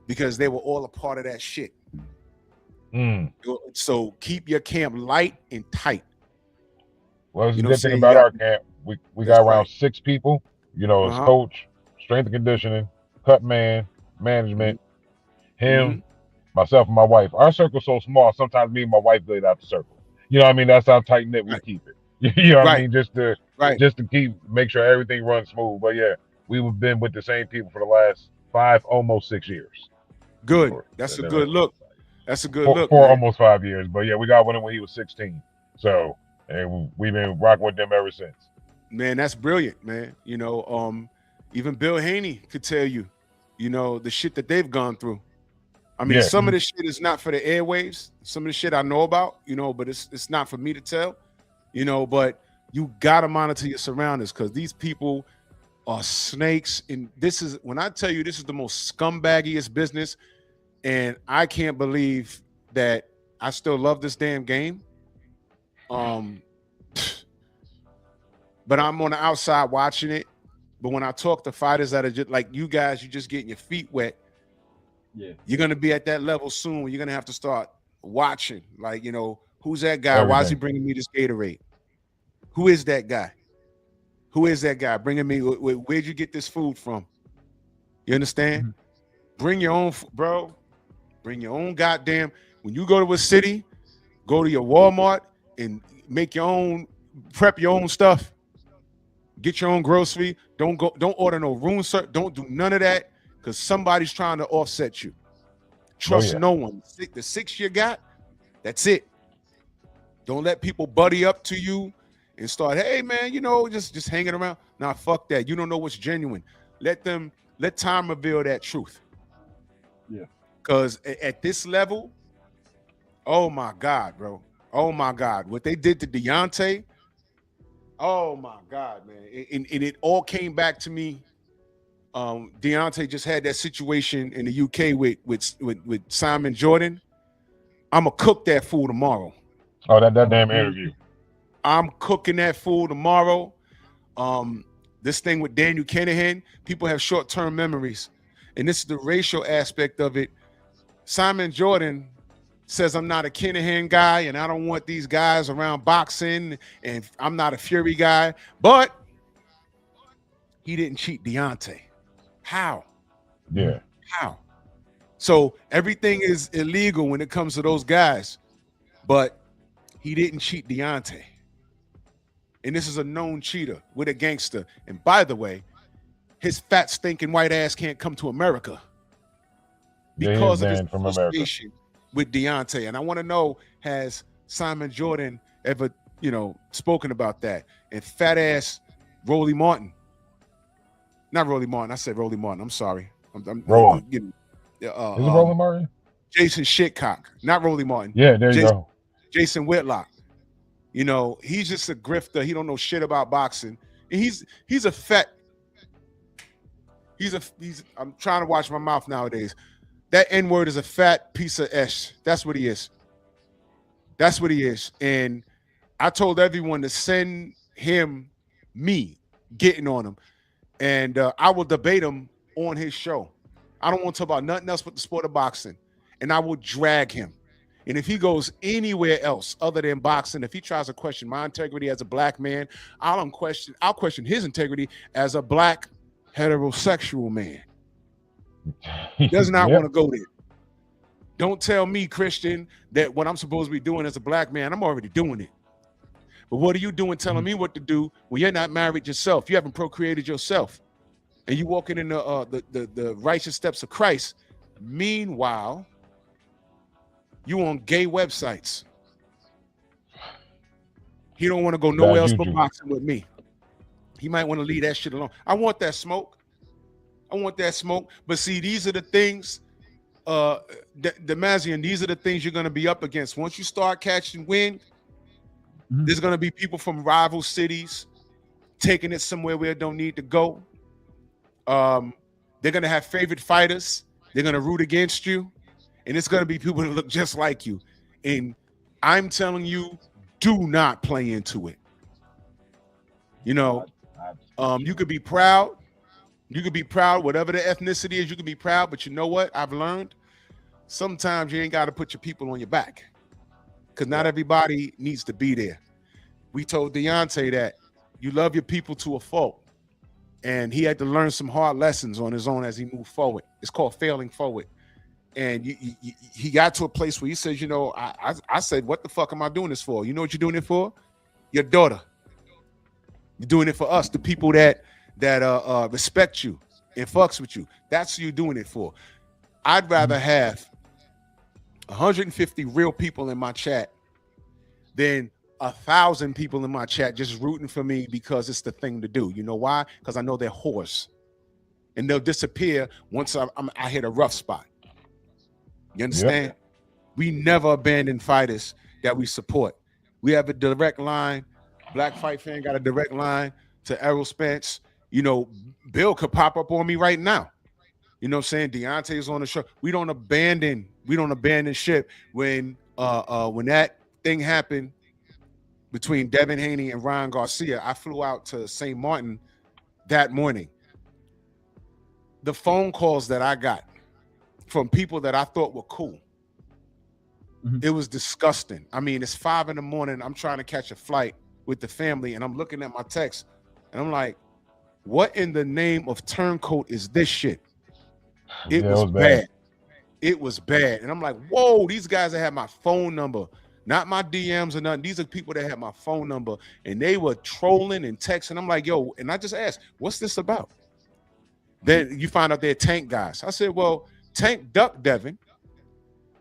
because they were all a part of that shit. So keep your camp light and tight. Well, it's a good thing about our camp. We got around 6 people, as coach, strength and conditioning, cut man, management, him, myself, and my wife. Our circle's so small, sometimes me and my wife laid out the circle. You know what I mean? That's how tight knit we keep it. You know what I mean? Just to make sure everything runs smooth. But yeah, we've been with the same people for the last 5, almost 6 years. Good. That's a good look. That's a good look. For almost 5 years. But yeah, we got one when he was 16. So, and we've been rocking with them ever since. Man, that's brilliant, man. Even Bill Haney could tell you, the shit that they've gone through. I mean, some of the shit is not for the airwaves. Some of the shit I know about, but it's not for me to tell, but you got to monitor your surroundings because these people are snakes. And this is, when I tell you this is the most scumbaggiest business, and I can't believe that I still love this damn game. But I'm on the outside watching it. But when I talk to fighters that are just like you guys, you're just getting your feet wet. Yeah, you're gonna be at that level soon. You're gonna have to start watching, Who's that guy? Why is he Everything. bringing me this Gatorade? Who is that guy? Who is that guy bringing me? Where'd you get this food from? You understand? Mm-hmm. Bring your own, bro. Bring your own goddamn. When you go to a city, go to your Walmart and make your own, prep your own stuff. Get your own grocery. Don't order no room service. Don't do none of that because somebody's trying to offset you. Trust no one. The 6 you got, that's it. Don't let people buddy up to you and start, hey man, just hanging around. Nah, fuck that. You don't know what's genuine. Let time reveal that truth. Yeah. Because at this level, oh my God, bro. Oh my God. What they did to Deontay, oh my God, man. And it all came back to me. Deontay just had that situation in the UK with Simon Jordan. I'ma cook that fool tomorrow. Oh, that damn interview. I'm cooking that fool tomorrow. This thing with Daniel Kinahan, people have short-term memories. And this is the racial aspect of it. Simon Jordan says, I'm not a Kinahan guy, and I don't want these guys around boxing, and I'm not a Fury guy. But he didn't cheat Deontay. How? Yeah. How? So everything is illegal when it comes to those guys, but he didn't cheat Deontay. And this is a known cheater with a gangster. And by the way, his fat, stinking white ass can't come to America because of his association with Deontay. And I want to know, has Simon Jordan ever, spoken about that? And fat ass Rolly Martin. Not Rolly Martin. I said Rolly Martin. I'm sorry. Roland. Is it Roland Martin? Jason Shitcock. Not Rolly Martin. Yeah, there you go. Jason Whitlock. He's just a grifter. He don't know shit about boxing. And he's a fat. I'm trying to watch my mouth nowadays. That N-word is a fat piece of ash. That's what he is. That's what he is. And I told everyone to send him me getting on him. And I will debate him on his show. I don't want to talk about nothing else but the sport of boxing. And I will drag him. And if he goes anywhere else other than boxing, if he tries to question my integrity as a black man, I'll question his integrity as a black heterosexual man. He does not want to go there. Don't tell me, Christian, that what I'm supposed to be doing as a black man, I'm already doing it. But what are you doing telling me what to do when you're not married yourself? You haven't procreated yourself. And you walking in the righteous steps of Christ. Meanwhile, you on gay websites. He don't want to go nowhere else but boxing with me. He might want to leave that shit alone. I want that smoke. But see, these are the things, Damazion, these are the things you're going to be up against. Once you start catching wind, there's going to be people from rival cities taking it somewhere where it don't need to go. They're going to have favorite fighters. They're going to root against you. And it's going to be people that look just like you. And I'm telling you, do not play into it. You could be proud. You could be proud, whatever the ethnicity is, you can be proud. But you know what I've learned? Sometimes you ain't got to put your people on your back. Because not everybody needs to be there. We told Deontay that you love your people to a fault. And he had to learn some hard lessons on his own as he moved forward. It's called failing forward. And he got to a place where he says, I said, what the fuck am I doing this for? You know what you're doing it for? Your daughter. You're doing it for us, the people that respect you and fucks with you. That's who you're doing it for. I'd rather have 150 real people in my chat than 1,000 people in my chat just rooting for me because it's the thing to do. You know why? Because I know they're whores. And they'll disappear once I hit a rough spot. You understand? Yep. We never abandon fighters that we support. We have a direct line. Black Fight Fan got a direct line to Errol Spence. Bill could pop up on me right now. You know what I'm saying? Deontay's on the show. We don't abandon ship. When that thing happened between Devin Haney and Ryan Garcia, I flew out to St. Martin that morning. The phone calls that I got from people that I thought were cool It was disgusting. I mean, it's 5 a.m. I'm trying to catch a flight with the family, and I'm looking at my text, and I'm like, what in the name of turncoat is this shit? It was bad. It was bad. And I'm like, whoa, these guys that had my phone number, not my DMs or nothing. These are people that had my phone number, and they were trolling and texting. I'm like, yo, and I just asked, what's this about? Then you find out they're Tank guys. I said, well, Tank ducked Devin.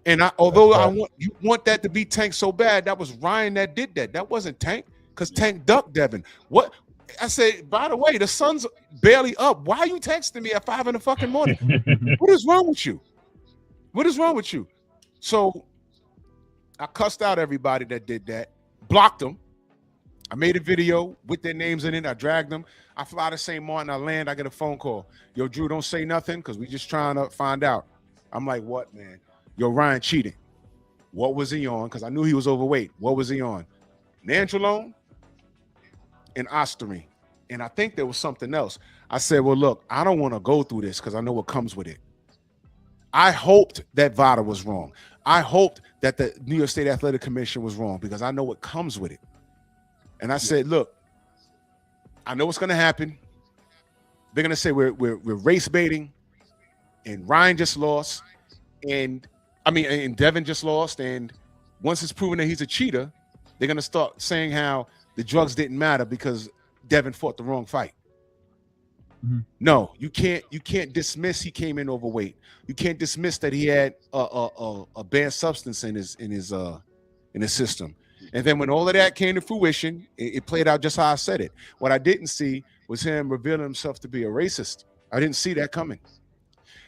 And although you want that to be Tank so bad, that was Ryan that did that. That wasn't Tank, because Tank ducked Devin. What? I said, by the way, the sun's barely up. Why are you texting me at 5 a.m? What is wrong with you? What is wrong with you? So I cussed out everybody that did that, blocked them. I made a video with their names in it. I dragged them. I fly to St. Martin. I land. I get a phone call. Yo, Drew, don't say nothing, because we just trying to find out. I'm like, what, man? Yo, Ryan cheating. What was he on? Because I knew he was overweight. What was he on? Nandrolone and Ostarine. And I think there was something else. I said, well, look, I don't want to go through this because I know what comes with it. I hoped that VADA was wrong. I hoped that the New York State Athletic Commission was wrong, because I know what comes with it. And I said, look, I know what's going to happen. They're going to say we're race baiting, and Ryan just lost, and Devin just lost. And once it's proven that he's a cheater, they're going to start saying how the drugs didn't matter because Devin fought the wrong fight. No, you can't dismiss he came in overweight. You can't dismiss that he had a banned substance in his system. And then when all of that came to fruition, it played out just how I said it. What I didn't see was him revealing himself to be a racist. I didn't see that coming.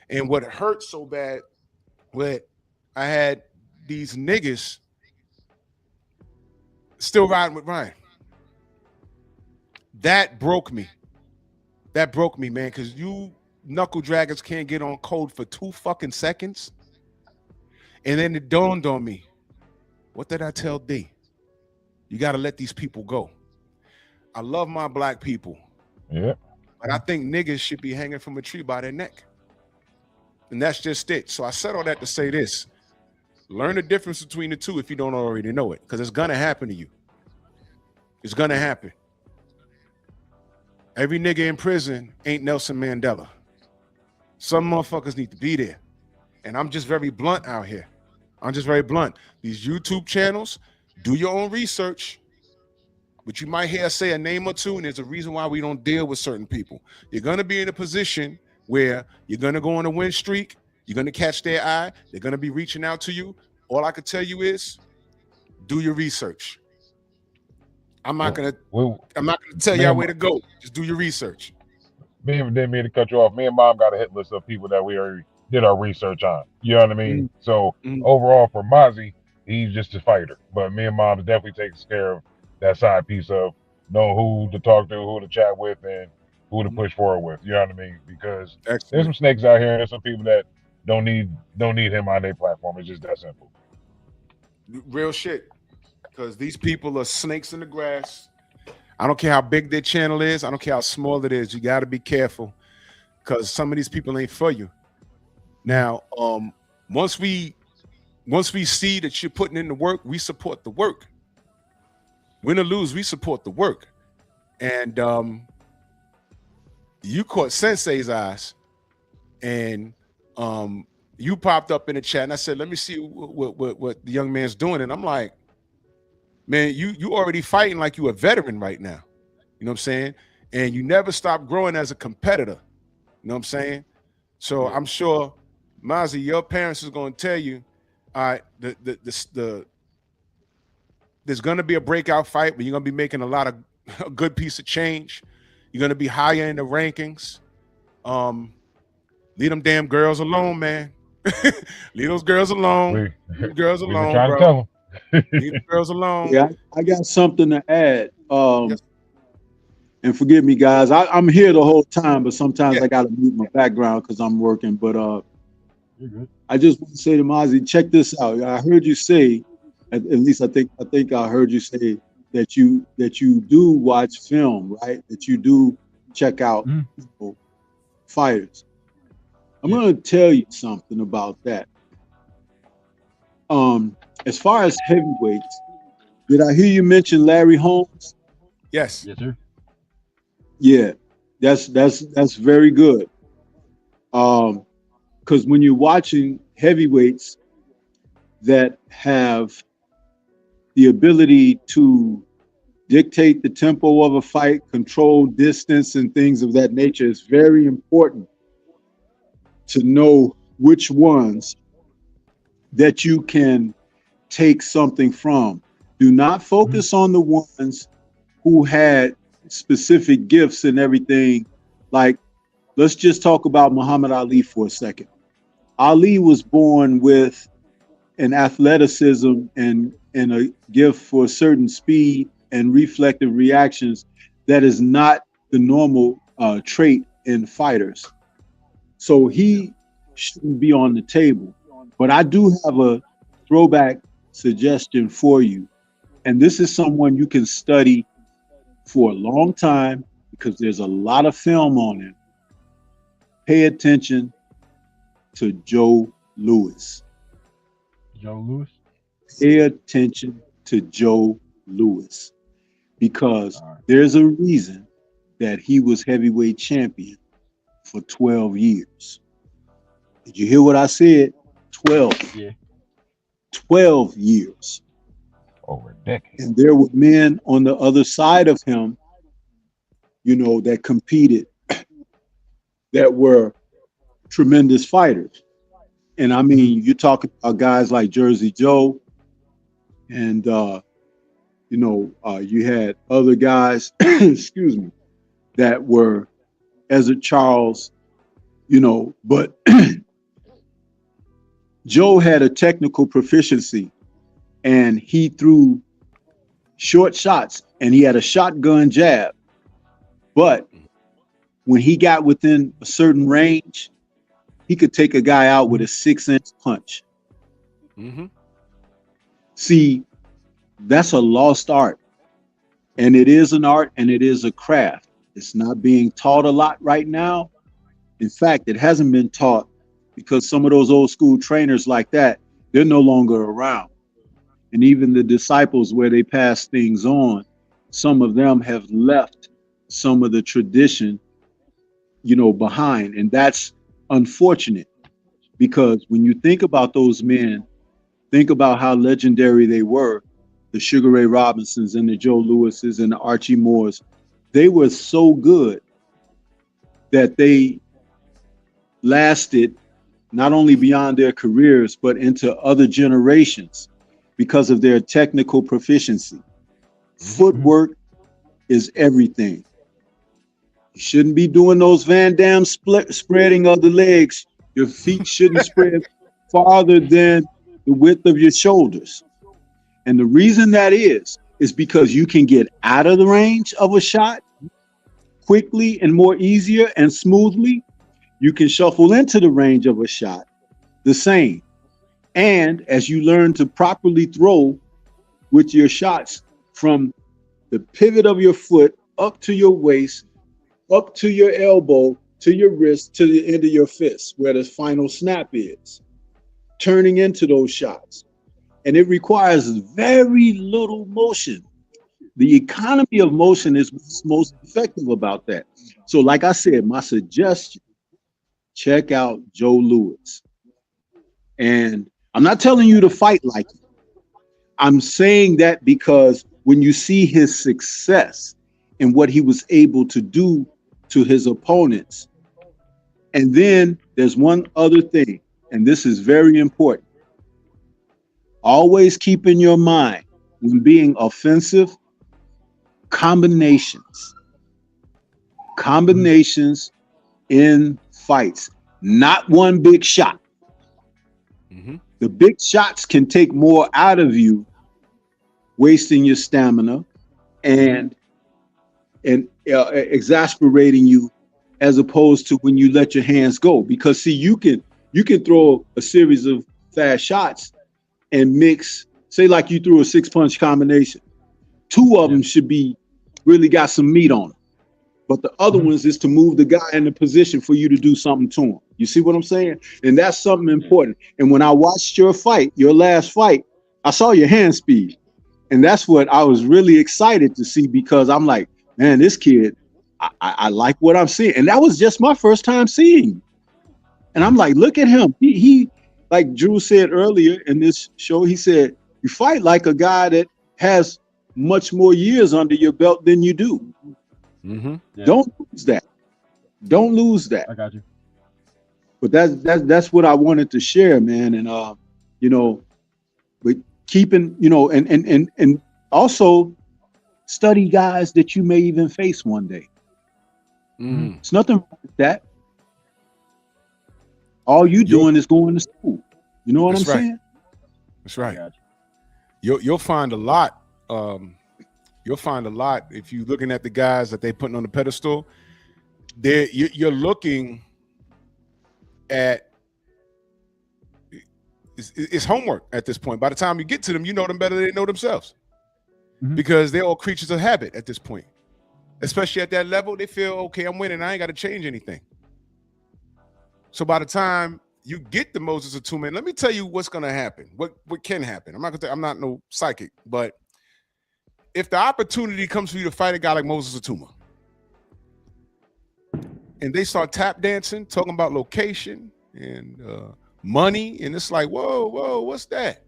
And what hurt so bad, what I had these niggas still riding with Ryan. That broke me. That broke me, man, because you knuckle draggers can't get on code for 2 fucking seconds. And then it dawned on me, what did I tell D? You got to let these people go. I love my black people. Yeah. But I think niggas should be hanging from a tree by their neck. And that's just it. So I said all that to say this. Learn the difference between the two if you don't already know it, because it's going to happen to you. It's going to happen. Every nigga in prison ain't Nelson Mandela. Some motherfuckers need to be there. And I'm just very blunt out here. I'm just very blunt. These YouTube channels, do your own research. But you might hear us say a name or two, and there's a reason why we don't deal with certain people. You're going to be in a position where you're going to go on a win streak. You're going to catch their eye. They're going to be reaching out to you. All I can tell you is do your research. I'm not gonna tell y'all where to go. Just do your research. Me and didn't mean to cut you off. Me and Mom got a hit list of people that we already did our research on. You know what I mean? So overall for Mozzie, he's just a fighter. But me and Mom definitely takes care of that side piece of know who to talk to, who to chat with, and who to push forward with. You know what I mean? Because there's some snakes out here, and there's some people that don't need him on their platform. It's just that simple. Real shit. Because these people are snakes in the grass. I don't care how big their channel is. I don't care how small it is. You got to be careful, because some of these people ain't for you. Now, once we see that you're putting in the work, we support the work. Win or lose, we support the work. And you caught Sensei's eyes, and you popped up in the chat, and I said, let me see what the young man's doing. And I'm like, man, you already fighting like you a veteran right now. You know what I'm saying? And you never stop growing as a competitor. You know what I'm saying? So I'm sure, Mozzie, your parents is going to tell you, all right, there's going to be a breakout fight, but you're going to be making a good piece of change. You're going to be higher in the rankings. Leave them damn girls alone, man. Leave those girls alone. Leave girls alone, bro. Tell them. Leave the girls alone. Yeah, I got something to add. Yes. And forgive me, guys. I'm here the whole time, but sometimes I got to mute my background because I'm working. But I just want to say to Mozzie, check this out. I heard you say, at least I think I heard you say that you do watch film, right? That you do check out people, fighters. I'm going to tell you something about that. As far as heavyweights, did I hear you mention Larry Holmes? Yes. Yes, sir. Yeah, that's very good. Because when you're watching heavyweights that have the ability to dictate the tempo of a fight, control distance, and things of that nature, it's very important to know which ones that you can take something from. Do not focus on the ones who had specific gifts and everything. Like, let's just talk about Muhammad Ali for a second. Ali was born with an athleticism and a gift for certain speed and reflective reactions that is not the normal trait in fighters. So he shouldn't be on the table. But I do have a throwback suggestion for you. And this is someone you can study for a long time because there's a lot of film on him. Pay attention to Joe Louis. Joe Louis. Pay attention to Joe Louis because there's a reason that he was heavyweight champion for 12 years. Did you hear what I said? 12. Yeah. 12 years. Over a decade. And there were men on the other side of him, you know, that competed that were tremendous fighters. And I mean, you're talking about guys like Jersey Joe, and you had other guys, excuse me, that were Ezra Charles, but Joe had a technical proficiency, and he threw short shots, and he had a shotgun jab. But when he got within a certain range, he could take a guy out with a 6-inch punch. Mm-hmm. See, that's a lost art. And it is an art and it is a craft. It's not being taught a lot right now. In fact, it hasn't been taught because some of those old school trainers like that, they're no longer around. And even the disciples where they pass things on, some of them have left some of the tradition, behind. And that's unfortunate because when you think about those men, think about how legendary they were, the Sugar Ray Robinsons and the Joe Lewises and the Archie Moores. They were so good that they lasted not only beyond their careers, but into other generations because of their technical proficiency. Footwork is everything. You shouldn't be doing those Van Damme spreading of the legs. Your feet shouldn't spread farther than the width of your shoulders. And the reason that is because you can get out of the range of a shot quickly and more easier and smoothly. You can shuffle into the range of a shot the same. And as you learn to properly throw with your shots from the pivot of your foot up to your waist, up to your elbow, to your wrist, to the end of your fist, where the final snap is, turning into those shots. And it requires very little motion. The economy of motion is what's most effective about that. So like I said, my suggestion, check out Joe Louis. And I'm not telling you to fight like him. I'm saying that because when you see his success and what he was able to do to his opponents. And then there's one other thing, and this is very important. Always keep in your mind when being offensive, combinations in fights, not one big shot. Mm-hmm. The big shots can take more out of you, wasting your stamina and exasperating you, as opposed to when you let your hands go. Because see, you can throw a series of fast shots and mix, say like you threw a 6-punch combination. 2 of them should be really got some meat on them. But the other ones is to move the guy in the position for you to do something to him. You see what I'm saying? And that's something important. And when I watched your fight, your last fight, I saw your hand speed. And that's what I was really excited to see, because I'm like, man, this kid, I like what I'm seeing. And that was just my first time seeing him. And I'm like, look at him. He like Drew said earlier in this show, he said, you fight like a guy that has much more years under your belt than you do. Mm-hmm. Yeah. Don't lose that. Don't lose that. I got you. But that's what I wanted to share, man. And you know, but keeping, you know, and also study guys that you may even face one day. Mm. It's nothing wrong with that. All you doing is going to school. You know what I'm saying? That's right. I got You'll find a lot. You'll find a lot if you're looking at the guys that they putting on the pedestal. You're looking at it's homework at this point. By the time you get to them, you know them better than they know themselves, because they're all creatures of habit at this point. Especially at that level, they feel, okay, I'm winning. I ain't got to change anything. So by the time you get the Moses Atuma, let me tell you what's going to happen. What can happen? I'm not no psychic, but if the opportunity comes for you to fight a guy like Moses Atuma, and they start tap dancing, talking about location and money, and it's like, whoa, what's that?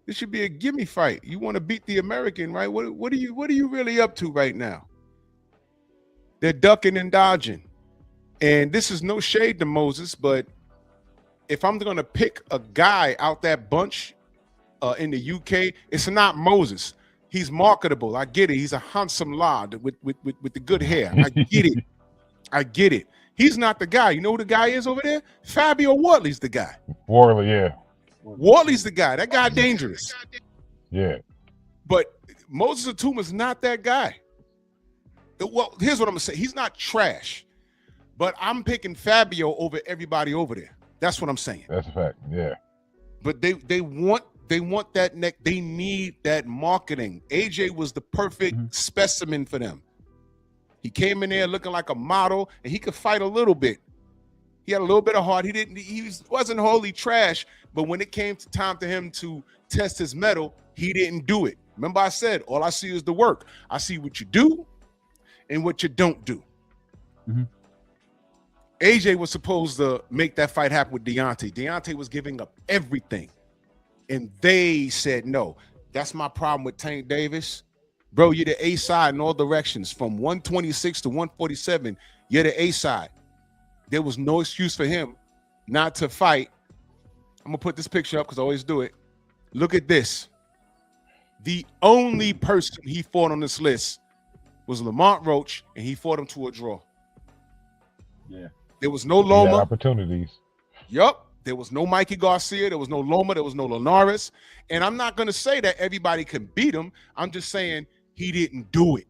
This should be a gimme fight. You want to beat the American, right? What are you really up to right now? They're ducking and dodging. And this is no shade to Moses, but if I'm going to pick a guy out that bunch in the UK, it's not Moses. He's marketable. I get it. He's a handsome lad with the good hair. I get it. I get it. He's not the guy. You know who the guy is over there? Fabio Wortley's the guy. Worley, yeah. Wortley's the guy. That guy dangerous. Yeah. But Moses Atuma's not that guy. Well, here's what I'm going to say. He's not trash. But I'm picking Fabio over everybody over there. That's what I'm saying. That's a fact. Yeah. But they want that neck. They need that marketing. AJ was the perfect specimen for them. He came in there looking like a model, and he could fight a little bit. He had a little bit of heart. He wasn't wholly trash, but when it came to time to him to test his mettle, he didn't do it. Remember I said, all I see is the work. I see what you do and what you don't do. AJ was supposed to make that fight happen with Deontay. Deontay was giving up everything, and they said no. That's my problem with Tank Davis. Bro, you're the A side in all directions. From 126 to 147, you're the A side. There was no excuse for him not to fight. I'm going to put this picture up because I always do it. Look at this. The only person he fought on this list was Lamont Roach, and he fought him to a draw. Yeah. There was no Loma. Opportunities. Yup. There was no Mikey Garcia. There was no Loma. There was no Linares. And I'm not going to say that everybody can beat him. I'm just saying he didn't do it.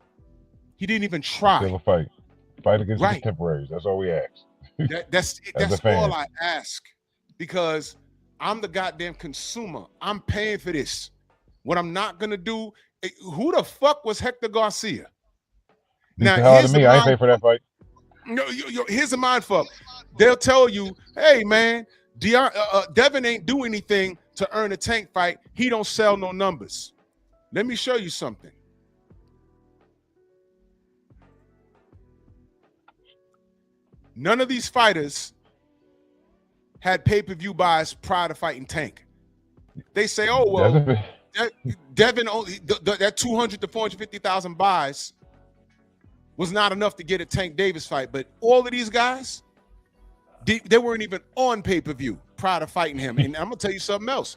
He didn't even try. Still a fight. Fight against the contemporaries. That's all we ask. That's all I ask, because I'm the goddamn consumer. I'm paying for this. What I'm not going to do, who the fuck was Hector Garcia? Now, here's me. I ain't pay for that fight. No, here's a mind fuck. They'll tell you, hey, man, Devin ain't do anything to earn a Tank fight. He don't sell no numbers. Let me show you something. None of these fighters had pay-per-view buys prior to fighting Tank. They say, oh, well, Devin, that 200 to 450,000 buys was not enough to get a Tank Davis fight. But all of these guys, they weren't even on pay-per-view prior to fighting him. And I'm going to tell you something else.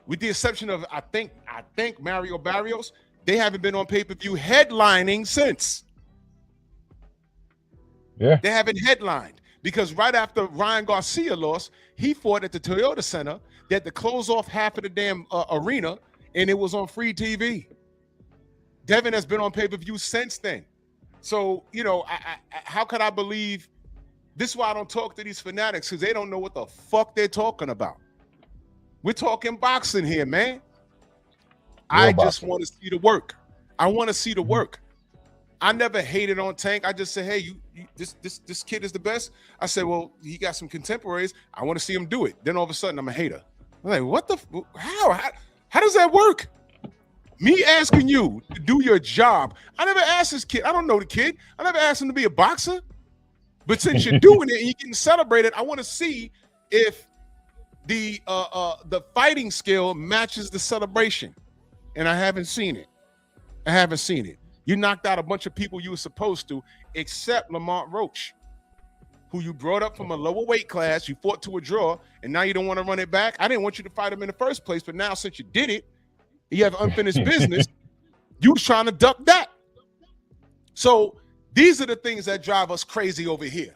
With the exception of, I think Mario Barrios, they haven't been on pay-per-view headlining since. Yeah. They haven't headlined, because right after Ryan Garcia lost, he fought at the Toyota Center. They had to close off half of the damn arena, and it was on free TV. Devin has been on pay-per-view since then. So, you know, how could I believe? This is why I don't talk to these fanatics, because they don't know what the fuck they're talking about. We're talking boxing here, man. I just want to see the work. I want to see the work. I never hated on Tank. I just said, hey, this kid is the best. I said, well, he got some contemporaries. I want to see him do it. Then all of a sudden, I'm a hater. I'm like, what the? How does that work? Me asking you to do your job. I never asked this kid. I don't know the kid. I never asked him to be a boxer. But since you're doing it and you're getting celebrated, I want to see if the fighting skill matches the celebration. And I haven't seen it. You knocked out a bunch of people you were supposed to, except Lamont Roach, who you brought up from a lower weight class. You fought to a draw, and now you don't want to run it back. I didn't want you to fight him in the first place, but now since you did it, you have unfinished business. You was trying to duck that. So these are the things that drive us crazy over here.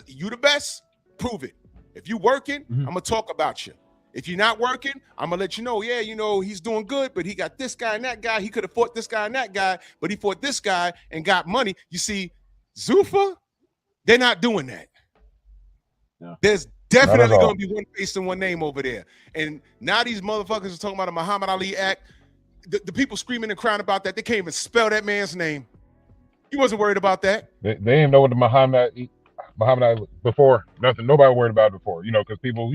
You the best, prove it. If you working, I'm gonna talk about you. If you're not working, I'm gonna let you know, yeah, he's doing good, but he got this guy and that guy. He could have fought this guy and that guy, but he fought this guy and got money. You see, Zuffa, they're not doing that. No. There's definitely gonna be one face and one name over there. And now these motherfuckers are talking about a Muhammad Ali act. The people screaming and crying about that, they can't even spell that man's name. He wasn't worried about that. They didn't know what the Muhammad Ali before. Nothing. Nobody worried about it before. Because people,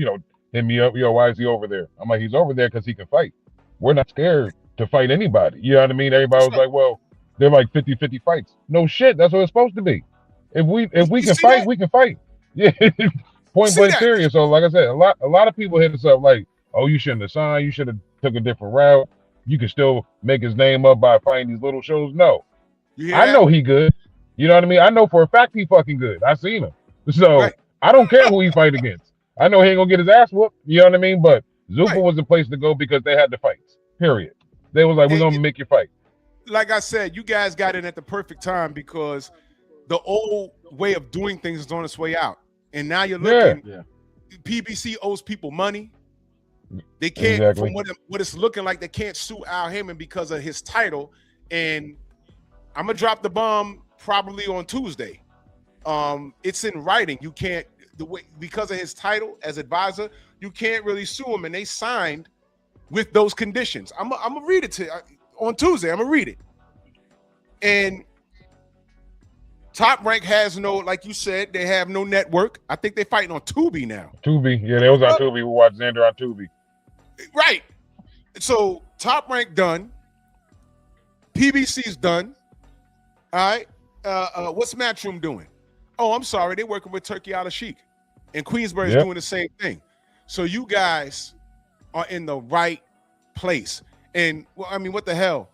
hit me up, why is he over there? I'm like, he's over there because he can fight. We're not scared to fight anybody. You know what I mean? Everybody was like, well, they're like 50-50 fights. No shit, that's what it's supposed to be. If we can fight, we can fight. Yeah, point blank serious. So like I said, a lot of people hit us up like, oh, you shouldn't have signed, you should have took a different route. You can still make his name up by fighting these little shows. No. I know he good. You know what I mean? I know for a fact he fucking good. I seen him. So I don't care who he fight against. I know he ain't gonna get his ass whooped. You know what I mean? But Zuffa was the place to go because they had the fights. Period. They was like, we're gonna make you fight. Like I said, you guys got in at the perfect time because the old way of doing things is on its way out. And now you're looking, PBC owes people money. They can't, from what it's looking like, they can't sue Al Heyman because of his title. And I'm gonna drop the bomb probably on Tuesday. It's in writing. You can't, because of his title as advisor, you can't really sue him. And they signed with those conditions. I'm gonna read it to you on Tuesday. I'm gonna read it. And Top Rank has no, like you said, they have no network. I think they're fighting on Tubi now. Tubi, yeah, they was on Tubi. We watched Xander on Tubi. Right. So Top Rank done. PBC's done. All right. What's Matchroom doing? Oh, I'm sorry. They're working with Turkey Al Sheikh. And Queensbury's doing the same thing. So you guys are in the right place. And well, I mean, what the hell?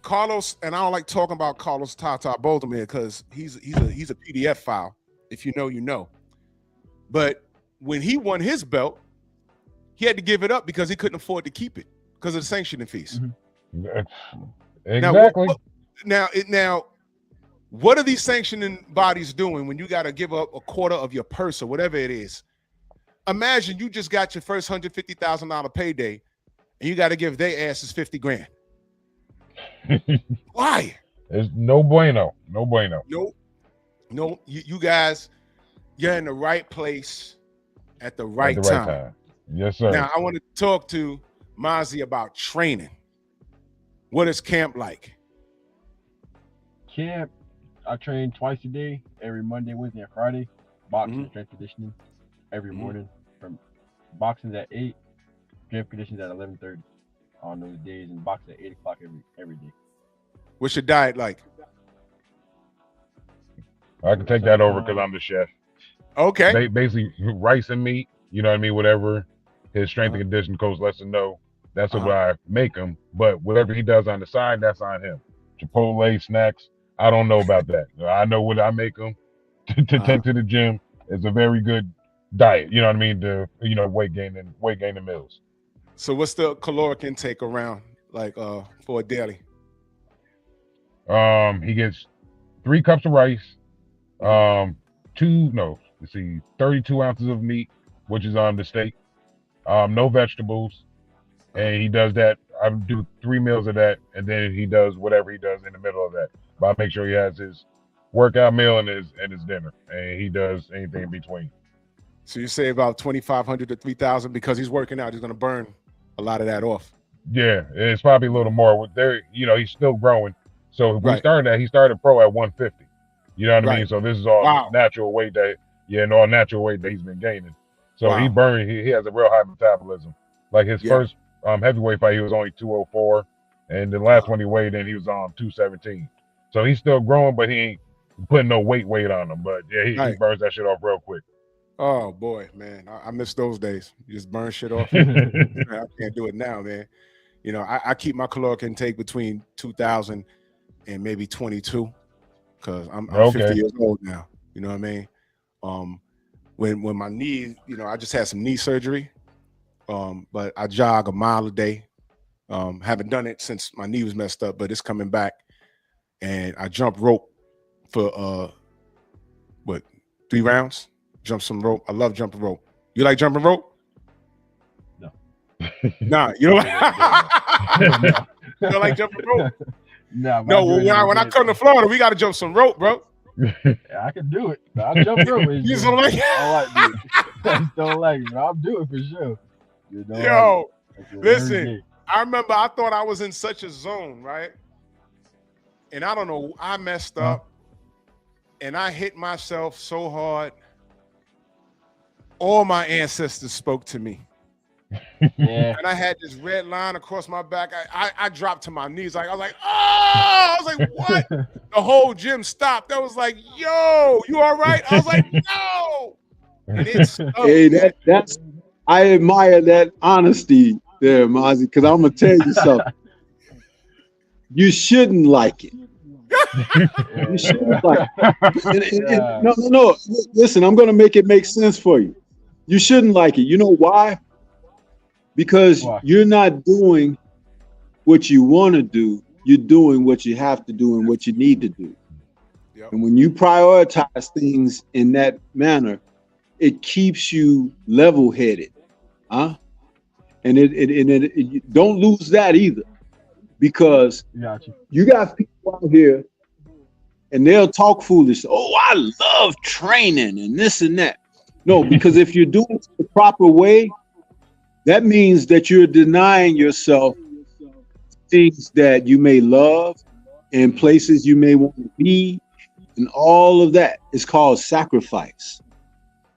Carlos, and I don't like talking about Carlos Tata Boldemir because he's a PDF file. If you know, you know. But when he won his belt, he had to give it up because he couldn't afford to keep it because of the sanctioning fees. Exactly. Now, what are these sanctioning bodies doing when you got to give up a quarter of your purse or whatever it is? Imagine you just got your first $150,000 payday and you got to give their asses 50 grand. Why? It's no bueno. No bueno. No, you guys, you're in the right place at the right time. Yes, sir. Now, I want to talk to Mazi about training. What is camp like? Camp, I train twice a day, every Monday, Wednesday, and Friday. Boxing, strength conditioning, every morning. From boxing at 8, strength conditioning at 11:30 on those days, and boxing at 8 o'clock every day. What's your diet like? I can take that over because I'm the chef. Okay. Basically, rice and meat. You know what I mean? Whatever his strength and conditioning coach lets him know, that's what I make him. But whatever he does on the side, that's on him. Chipotle, snacks, I don't know about that. I know what I make him to take to the gym. It's a very good diet. You know what I mean? To weight gaining meals. So what's the caloric intake around like for a daily? He gets 3 cups of rice, 32 ounces of meat, which is on the steak, no vegetables, and he does that. I do 3 meals of that, and then he does whatever he does in the middle of that. But I make sure he has his workout meal and his dinner, and he does anything in between. So you say about 2,500 to 3,000 because he's working out. He's going to burn a lot of that off. Yeah, it's probably a little more. He's still growing, So we Right. started at, he started pro at 150. You know what I Right. mean? So this is all Wow. natural weight that, all natural weight that he's been gaining. So he Wow. burned, he has a real high metabolism. Like his Yeah. first heavyweight fight, he was only 204. And the last one he weighed in, he was on 217. So he's still growing, but he ain't putting no weight on him. But yeah, he Right. burns that shit off real quick. Oh boy, man, I miss those days. You just burn shit off. I can't do it now, man. You know, I keep my caloric intake between 2,000 and maybe 22, because I'm 50 years old now. You know what I mean? When my knee, I just had some knee surgery. But I jog a mile a day. Haven't done it since my knee was messed up, but it's coming back. And I jump rope for 3 rounds. Jump some rope. I love jumping rope. You like jumping rope? No. Nah, you don't. You don't like jumping rope? No. When I come to Florida, we got to jump some rope, bro. I can do it. I'll jump rope. You don't like it? I like it. I just don't like it, but I'll do it for sure. Yo, listen. I remember I thought I was in such a zone, right? And I don't know, I messed up and I hit myself so hard. All my ancestors spoke to me. Yeah. And I had this red line across my back. I dropped to my knees. I was like, oh! I was like, what? The whole gym stopped. I was like, yo, you all right? I was like, no. And it's Hey, that's I admire that honesty there, Mozzie, because I'm gonna tell you something. You shouldn't like it. You shouldn't like it. No. Listen, I'm gonna make it make sense for you. You shouldn't like it. You know why? Because you're not doing what you want to do. You're doing what you have to do and what you need to do. Yep. And when you prioritize things in that manner, it keeps you level-headed, huh? And it don't lose that either, because you got people out here and they'll talk foolish. Oh, I love training and this and that. No, because if you're doing it the proper way, that means that you're denying yourself things that you may love and places you may want to be, and all of that is called sacrifice.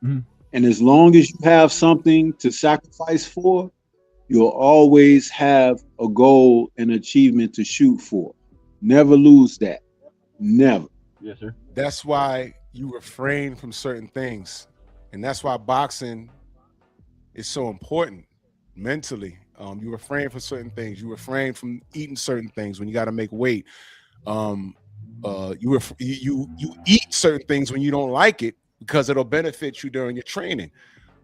Mm-hmm. And as long as you have something to sacrifice for, you'll always have a goal and achievement to shoot for. Never lose that. Never. Yes, sir. That's why you refrain from certain things. And that's why boxing is so important mentally. You refrain from certain things. You refrain from eating certain things when you got to make weight. You eat certain things when you don't like it, because it'll benefit you during your training.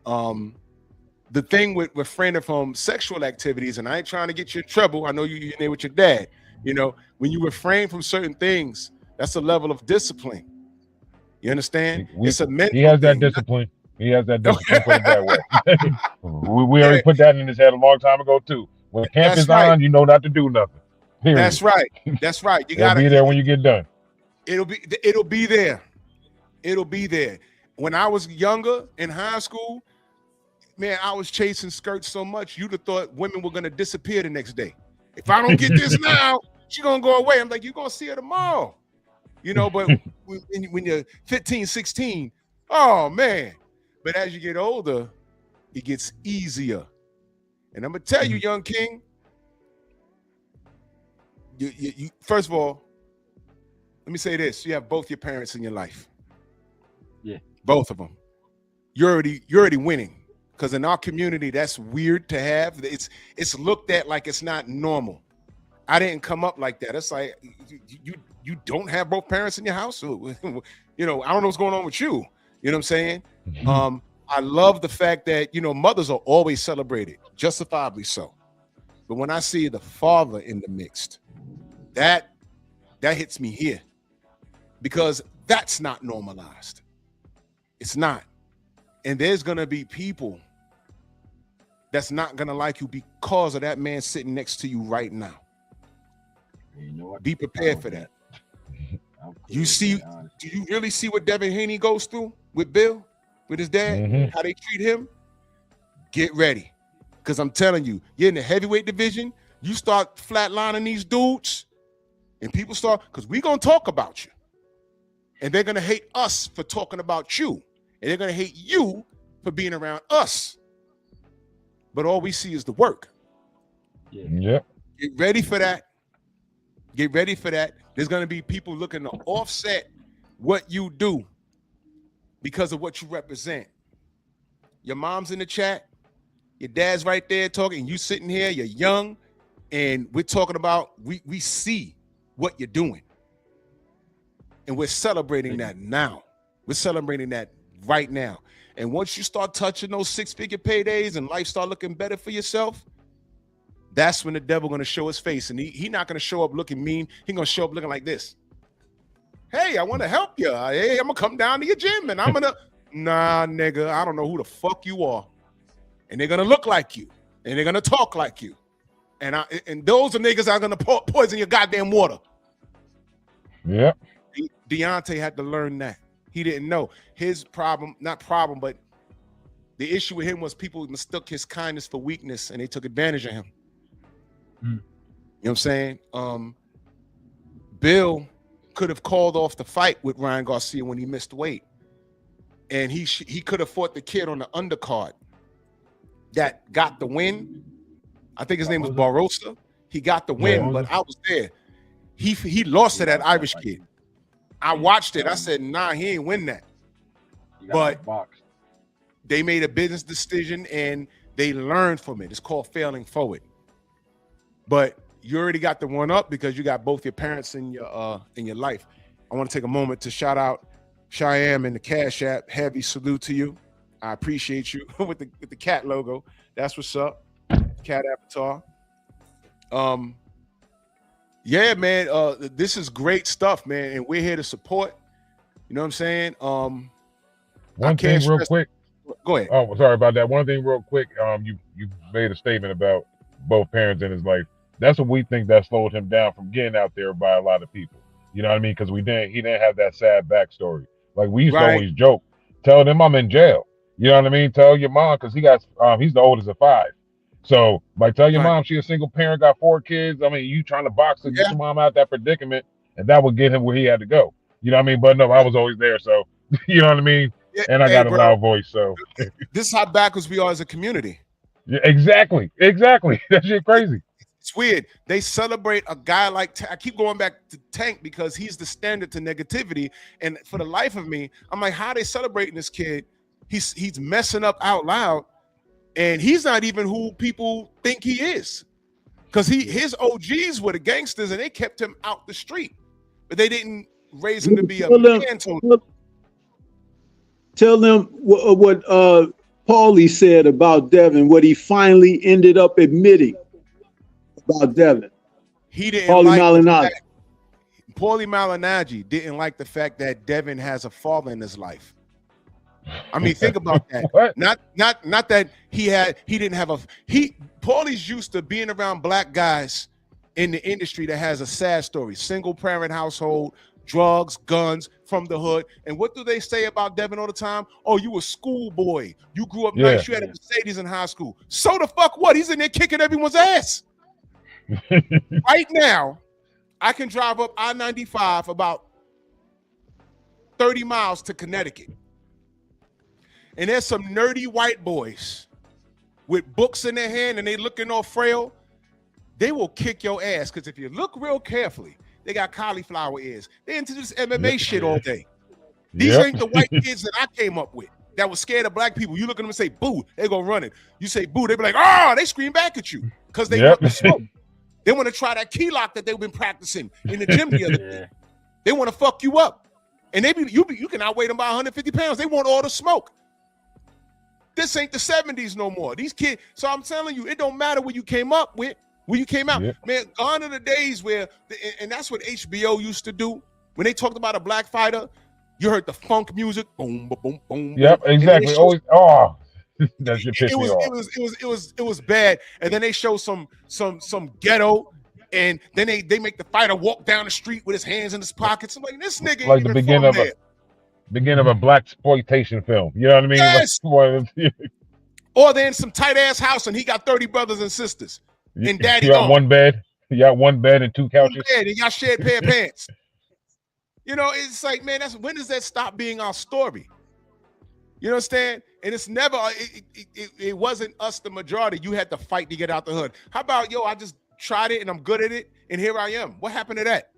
The thing with refraining from sexual activities, and I ain't trying to get you in trouble. I know you're in there with your dad. When you refrain from certain things, that's a level of discipline. You understand? It's a mental He has that thing. Discipline. He has that discipline, put it that way. we already put that in his head a long time ago too. When camp is on, you know not to do nothing. Period. That's right. That's right. You gotta be there when you get done. It'll be there. It'll be there. When I was younger in high school, man, I was chasing skirts so much, you'd have thought women were gonna disappear the next day. If I don't get this now, she's gonna go away. I'm like, you're gonna see her tomorrow. But when you're 15, 16, oh man. But as you get older, it gets easier. And I'm gonna tell you, young king, you first of all, let me say this: you have both your parents in your life. Yeah, both of them. You're already winning, because in our community, that's weird to have. It's looked at like it's not normal. I didn't come up like that. It's like you don't have both parents in your house. I don't know what's going on with you. You know what I'm saying? Mm-hmm. I love the fact that, mothers are always celebrated, justifiably so. But when I see the father in the mix, that hits me here, because that's not normalized. It's not. And there's going to be people that's not going to like you because of that man sitting next to you right now. Be prepared for that. Do you really see what Devin Haney goes through with Bill, with his dad, how they treat him? Get ready. Because I'm telling you, you're in the heavyweight division, you start flatlining these dudes, and people start, because we're going to talk about you. And they're going to hate us for talking about you. And they're going to hate you for being around us. But all we see is the work. Yep. Get ready for that. Get ready for that. There's going to be people looking to offset what you do because of what you represent. Your mom's in the chat. Your dad's right there talking. You sitting here. You're young. And we're talking about, we see what you're doing. And we're celebrating that now. We're celebrating that right now. And once you start touching those 6-figure paydays and life start looking better for yourself, that's when the devil going to show his face. And he not going to show up looking mean. He going to show up looking like this. Hey, I want to help you. Hey, I'm going to come down to your gym and I'm going to, nah, nigga, I don't know who the fuck you are. And they're going to look like you. And they're going to talk like you. And those are niggas that are going to poison your goddamn water. Yep. Deontay had to learn that. He didn't know. His problem, not problem, but the issue with him was people mistook his kindness for weakness and they took advantage of him. You know what I'm saying? Bill could have called off the fight with Ryan Garcia when he missed weight. And he could have fought the kid on the undercard that got the win. I think his name was Barrosa. He got the win, but I was there. He lost to that Irish kid. I watched it. I said, nah, he ain't win that. But they made a business decision and they learned from it. It's called failing forward. But you already got the one up because you got both your parents in your life. I want to take a moment to shout out Cheyenne in the Cash App. Heavy salute to you. I appreciate you with the cat logo. That's what's up. Cat avatar. Yeah, man. This is great stuff, man, and we're here to support. You know what I'm saying? One thing real quick. Go ahead. Oh, sorry about that. One thing real quick. You made a statement about both parents in his life. That's what we think that slowed him down from getting out there by a lot of people. You know what I mean? Because he didn't have that sad backstory. Like we used to always joke, tell them I'm in jail. You know what I mean? Tell your mom, because he's the oldest of 5. So, like, tell your mom she a single parent, got 4 kids. I mean, you trying to box to get your mom out that predicament, and that would get him where he had to go. You know what I mean? But no, I was always there. So, you know what I mean? Yeah, and I got a loud voice. So, this is how backwards we are as a community. Yeah, exactly. That shit crazy. It's weird. They celebrate a guy like I keep going back to Tank because he's the standard to negativity. And for the life of me, I'm like, how are they celebrating this kid? He's messing up out loud. And he's not even who people think he is, because his OGs were the gangsters and they kept him out the street, but they didn't raise him to be a man. Tell them what Paulie said about Devin, what he finally ended up admitting about Devin. He didn't Paulie Malignaggi. Paulie Malignaggi didn't like the fact that Devin has a father in his life. I mean, think about that. Not that Paulie's used to being around black guys in the industry that has a sad story, single parent household, drugs, guns, from the hood. And what do they say about Devin all the time? Oh, you a schoolboy. You grew up nice. You had a Mercedes in high school. So the fuck what? He's in there kicking everyone's ass. Right now, I can drive up I-95 about 30 miles to Connecticut. And there's some nerdy white boys with books in their hand and they looking all frail. They will kick your ass, because if you look real carefully, they got cauliflower ears. They into this MMA shit all day. These ain't the white kids that I came up with that was scared of black people. You look at them and say, boo, they go running. You say, boo, they be like, oh, they scream back at you because they want to smoke. They want to try that key lock that they've been practicing in the gym the other day. They want to fuck you up. And you can outweigh them by 150 pounds. They want all the smoke. This ain't the 70s no more. These kids, so I'm telling you, it don't matter where you came up with, where you came out. Man, gone are the days where, and that's what HBO used to do. When they talked about a black fighter, you heard the funk music, boom, boom, boom, boom. Yep, exactly. Always, that shit pissed me off. It was bad. And then they show some ghetto, and then they make the fighter walk down the street with his hands in his pockets. I'm like, this nigga like the beginning of a black exploitation film. You know what I mean? Yes. Like, or they're in some tight ass house and he got 30 brothers and sisters. And daddy on one bed. You got one bed and two couches. And y'all shared pair of pants. You know, it's like, man, when does that stop being our story? You understand? And it's never, it wasn't us, the majority. You had to fight to get out the hood. How about, yo, I just tried it and I'm good at it, and here I am. What happened to that?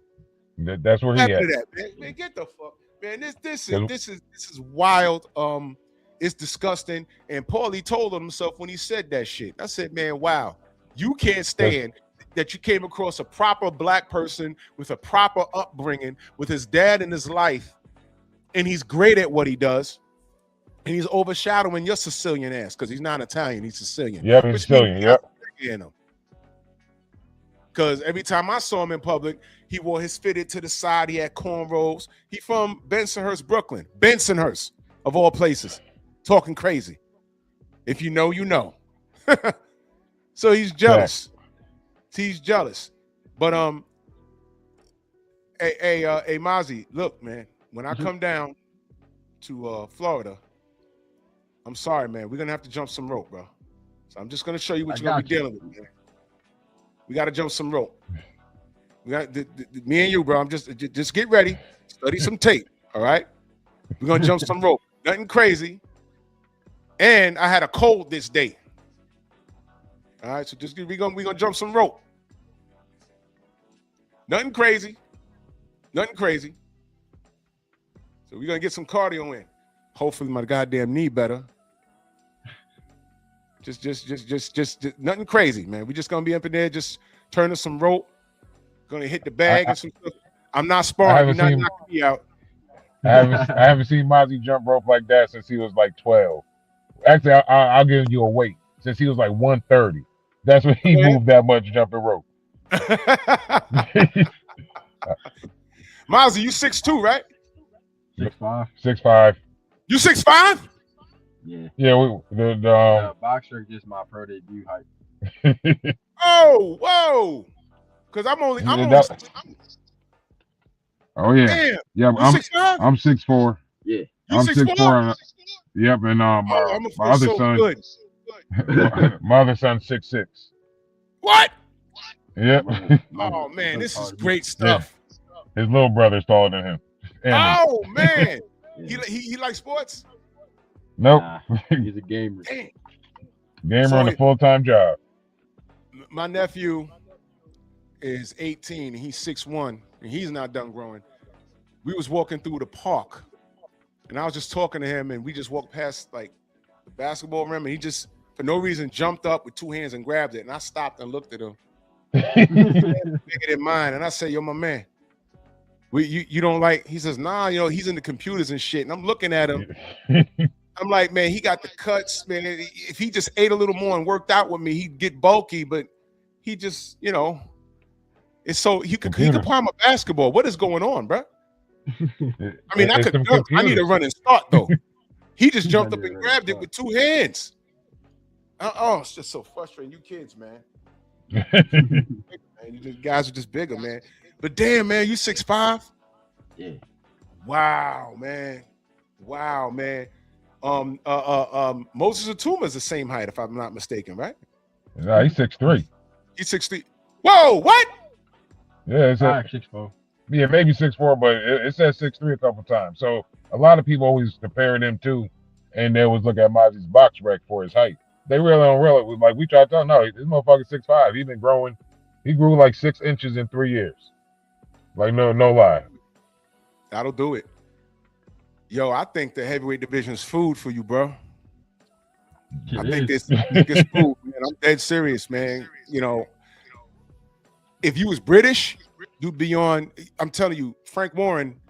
That's where What he at. happened to that, man? Get the fuck, man. This is wild. It's disgusting. And Paulie told himself when he said that shit. I said, man, wow, you can't stand that you came across a proper black person with a proper upbringing, with his dad in his life, and he's great at what he does. And he's overshadowing your Sicilian ass because he's not Italian, he's Sicilian. Yeah, he's Sicilian, yep. Because every time I saw him in public, he wore his fitted to the side, he had cornrows. He from Bensonhurst, Brooklyn. Bensonhurst, of all places. Talking crazy. If you know, you know. So he's jealous. He's jealous. But hey, Mozzie, look, man, when I come down to Florida, I'm sorry, man. We're gonna have to jump some rope, bro. So I'm just gonna show you what you're gonna be dealing with, man. We gotta jump some rope. We got me and you, bro. I'm just get ready, study some tape. All right, we're gonna jump some rope. Nothing crazy. And I had a cold this day. All right, so just we're gonna jump some rope. Nothing crazy. Nothing crazy. So we're gonna get some cardio in. Hopefully my goddamn knee better. Just nothing crazy, man. We're just gonna be up in there, just turning some rope. Gonna hit the bag and some stuff. I'm not sparring. You're not knocking me out. I haven't seen Mozzie jump rope like that since he was like 12. Actually, I'll give you a weight. Since he was like 130. That's when he moved that much jumping rope. Mozzie, you 6'2", right? 6'5". 6'5". You 6'5"? Yeah. Yeah, the boxer just my pro debut height. Oh, whoa! Because I'm only. Oh yeah. Damn. Yeah, I'm 6'4". Yeah. I'm 6'4". Yep, and my other son, my other son's 6'6". What? Yep. Oh man, this is great stuff. Yeah. His little brother's taller than him. Oh man, he likes sports. Nope. Nah, he's a gamer. Damn. Gamer on a full-time job. My nephew is 18 and he's 6'1", and he's not done growing. We was walking through the park, and I was just talking to him, and we just walked past like the basketball rim, and he just for no reason jumped up with two hands and grabbed it, and I stopped and looked at him. Bigger than mine, and I said, "Yo, my man, you don't like?" He says, "Nah, you know, he's in the computers and shit." And I'm looking at him. I'm like, man, he got the cuts, man. If he just ate a little more and worked out with me, he'd get bulky. But he just, you know, it's so he could palm a basketball. What is going on, bro? I mean, I could dunk. I need a running start though. He just jumped up and grabbed it with two hands. Oh, it's just so frustrating. You kids, man. You guys are just bigger, man. But damn, man, you 6'5"? Yeah. Wow, man. Wow, man. Moses Atuma is the same height, if I'm not mistaken, right? No, he's 6'3". He's 6'3". Whoa, what? Yeah, it's 6'4". Yeah, maybe 6'4", but it says 6'3" a couple times. So a lot of people always comparing them too, and they always look at Mozzie's box rec for his height. They really don't realize. Like we tried to tell, no, this motherfucker's 6'5". He's been growing. He grew like 6 inches in 3 years. Like no lie. That'll do it. Yo, I think the heavyweight division is food for you, bro. I think it's food, man. I'm dead serious, man. You know, if you was British, you'd be on. I'm telling you, Frank Warren,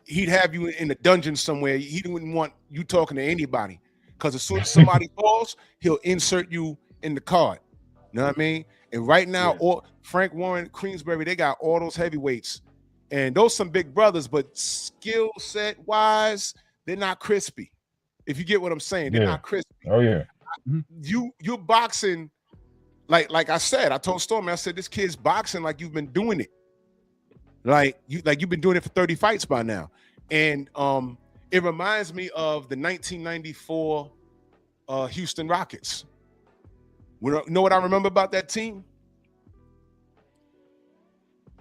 he'd have you in a dungeon somewhere. He wouldn't want you talking to anybody because as soon as somebody falls, he'll insert you in the card. You know what I mean? And right now, Frank Warren, Queensberry, they got all those heavyweights. And those some big brothers, but skill set wise, they're not crispy. If you get what I'm saying, they're not crispy. Oh yeah. You're boxing like I said. I told Stormy, I said this kid's boxing like you've been doing it. Like you've been doing it for 30 fights by now. And it reminds me of the 1994 Houston Rockets. You know what I remember about that team?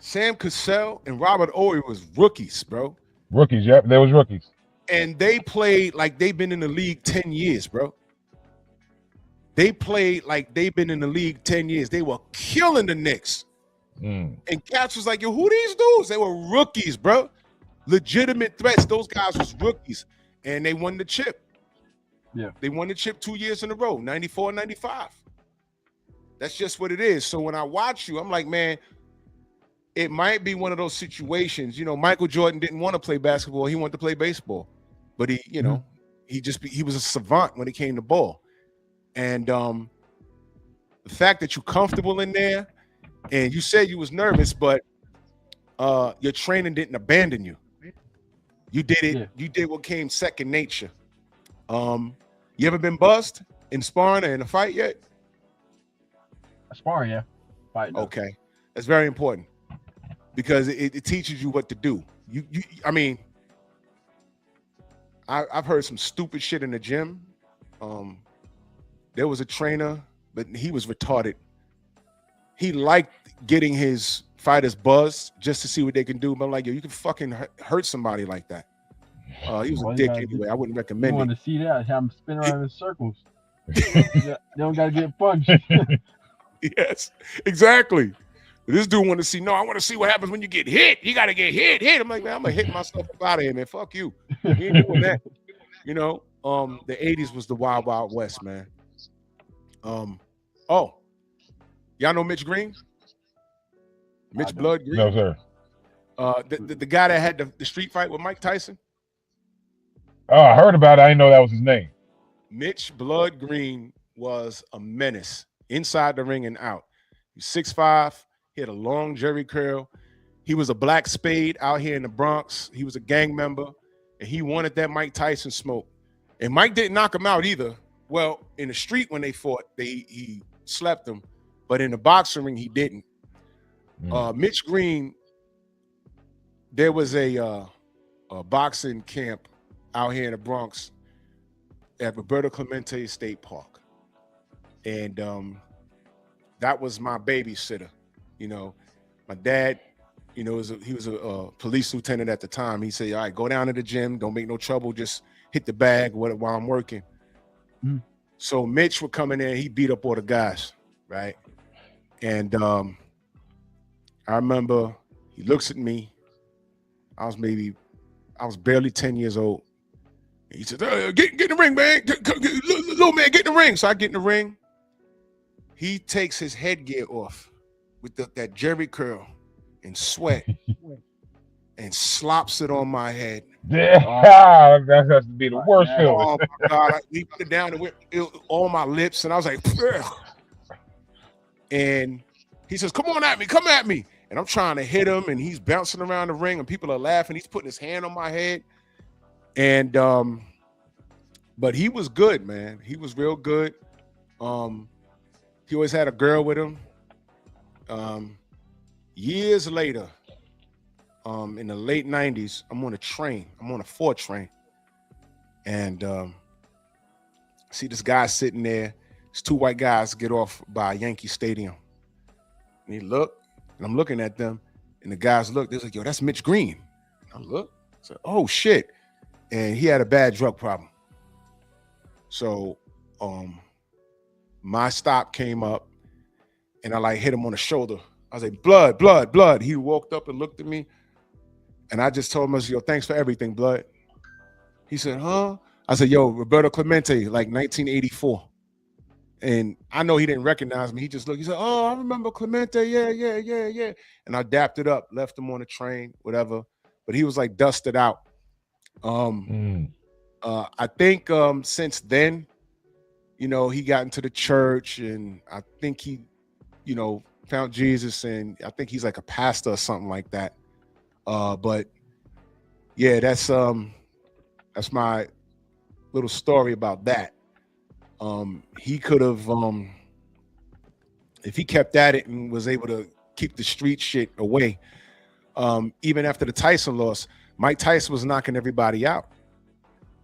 Sam Cassell and Robert Ory was rookies, bro. Rookies, yep, they was rookies. And they played like they've been in the league 10 years, bro. They played like they've been in the league 10 years. They were killing the Knicks. And Cats was like, yo, who these dudes? They were rookies, bro. Legitimate threats. Those guys was rookies. And they won the chip. Yeah. They won the chip 2 years in a row, 94, 95. That's just what it is. So when I watch you, I'm like, man, it might be one of those situations. You know, Michael Jordan didn't want to play basketball. He wanted to play baseball. But he, you know, he was a savant when it came to ball. And the fact that you're comfortable in there, and you said you was nervous, but your training didn't abandon you. You did it. Yeah. You did what came second nature. You ever been buzzed in sparring or in a fight yet? Sparring, yeah. Fight. No. Okay, that's very important because it teaches you what to do. I mean, I've heard some stupid shit in the gym. There was a trainer, but he was retarded. He liked getting his fighters buzzed just to see what they can do. But I'm like, yo, you can fucking hurt somebody like that. He was a dick anyway. I wouldn't recommend it. You want to see that? Have him spin around in circles. They don't got to get punched. Yes, exactly. This dude want to see, no, I want to see what happens when you get hit. You got to get hit. I'm like, man, I'm going to hit myself up out of here, man. Fuck you. You ain't doing that. You know, the 80s was the Wild Wild West, man. Oh, y'all know Mitch Green? Mitch Blood Green? No, sir. The guy that had the street fight with Mike Tyson? Oh, I heard about it. I didn't know that was his name. Mitch Blood Green was a menace inside the ring and out. He's 6'5". He had a long jerry curl. He was a black spade out here in the Bronx. He was a gang member, and he wanted that Mike Tyson smoke. And Mike didn't knock him out either. Well, in the street when they fought, he slept him, but in the boxing ring he didn't. Mitch Green, there was a boxing camp out here in the Bronx at Roberto Clemente State Park, and that was my babysitter. You know, my dad, you know, he was a police lieutenant at the time. He said, all right, go down to the gym, don't make no trouble, just hit the bag while I'm working. So Mitch would come in there, he beat up all the guys, right? And I remember he looks at me. I was barely 10 years old. He said, get in the ring, man. Little man, get in the ring. So I get in the ring. He takes his headgear off with that jerry curl and sweat and slops it on my head. Yeah, that has to be the worst feeling. Oh my God. He put it down and went on my lips, and I was like, ugh. And he says, come at me. And I'm trying to hit him, and he's bouncing around the ring, and people are laughing. He's putting his hand on my head. And but he was good, man. He was real good. He always had a girl with him. Years later, in the late 90s, I'm on a train. I'm on a 4 train. And see this guy sitting there. These 2 white guys get off by Yankee Stadium. And he looked, and I'm looking at them, and the guys look. They're like, yo, that's Mitch Green. And I look, I said, oh, shit. And he had a bad drug problem. So my stop came up, and I hit him on the shoulder. I was like, blood, blood, blood. He walked up and looked at me, and I just told him, I said, yo, thanks for everything, blood. He said, huh? I said, yo, Roberto Clemente, 1984. And I know he didn't recognize me. He just looked, he said, oh, I remember Clemente, yeah. And I dapped it up, left him on the train, whatever. But he was dusted out. I think since then, you know, he got into the church, and I think he, you know, found Jesus, and I think he's like a pastor or something like that. But yeah, that's my little story about that. He could have, if he kept at it and was able to keep the street shit away, even after the Tyson loss, Mike Tyson was knocking everybody out.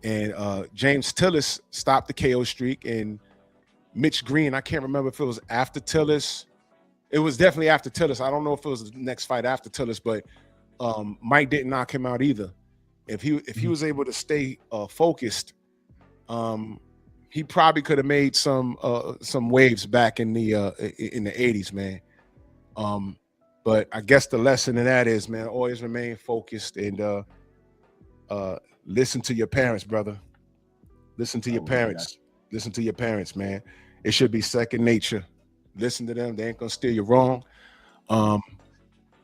And James Tillis stopped the KO streak, and Mitch Green, I can't remember if it was after Tillis It was definitely after Tillis. I don't know if it was the next fight after Tillis, but Mike didn't knock him out either. If he was able to stay focused, he probably could have made some waves back in the 80s, man. But I guess the lesson in that is, man, always remain focused and listen to your parents, brother. Listen to your parents. Listen to your parents, man. It should be second nature. Listen to them. They ain't gonna steer you wrong.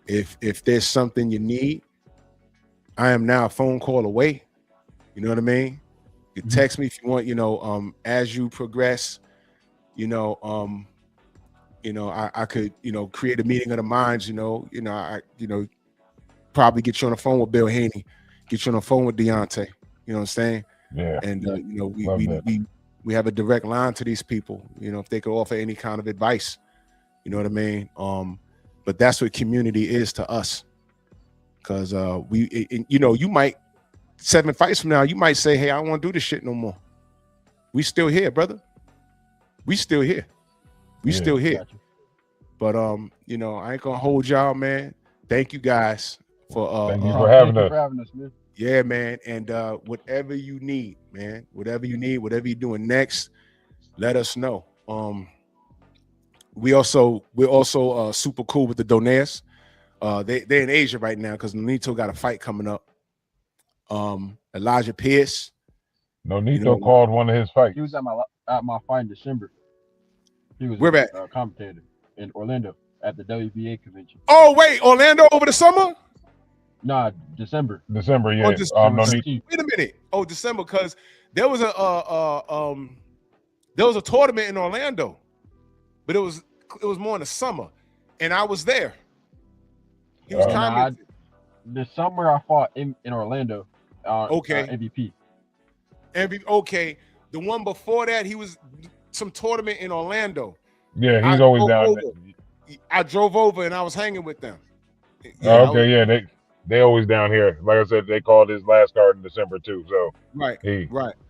If there's something you need, I am now a phone call away. You know what I mean? You text me if you want, as you progress, I could, create a meeting of the minds, probably get you on the phone with Bill Haney, get you on the phone with Deontay, you know what I'm saying? Yeah. And, we have a direct line to these people, if they could offer any kind of advice, you know what I mean? But that's what community is to us. Cause you might 7 fights from now, you might say, hey, I don't want to do this shit no more. We still here, brother. We still here. We still here. But I ain't gonna hold y'all, man. Thank you guys for thank you for having us. Man. Yeah, man. And whatever you need, man, whatever you're doing next, let us know. We're also super cool with the Donaires. They're in Asia right now because Nonito got a fight coming up. Elijah Pierce. Nonito called one of his fights. He was at my fight in December. He was a commentator in Orlando at the WBA convention. Oh wait, Orlando over the summer? Nah, December. December, yeah. Wait a minute. Oh, December, because there was a tournament in Orlando, but it was more in the summer, and I was there. He was commenting. The summer I fought in Orlando. MVP. Okay. The one before that, he was some tournament in Orlando. Yeah, he's always down there. I drove over and I was hanging with them. They always down here. Like I said, they called his last card in December too. So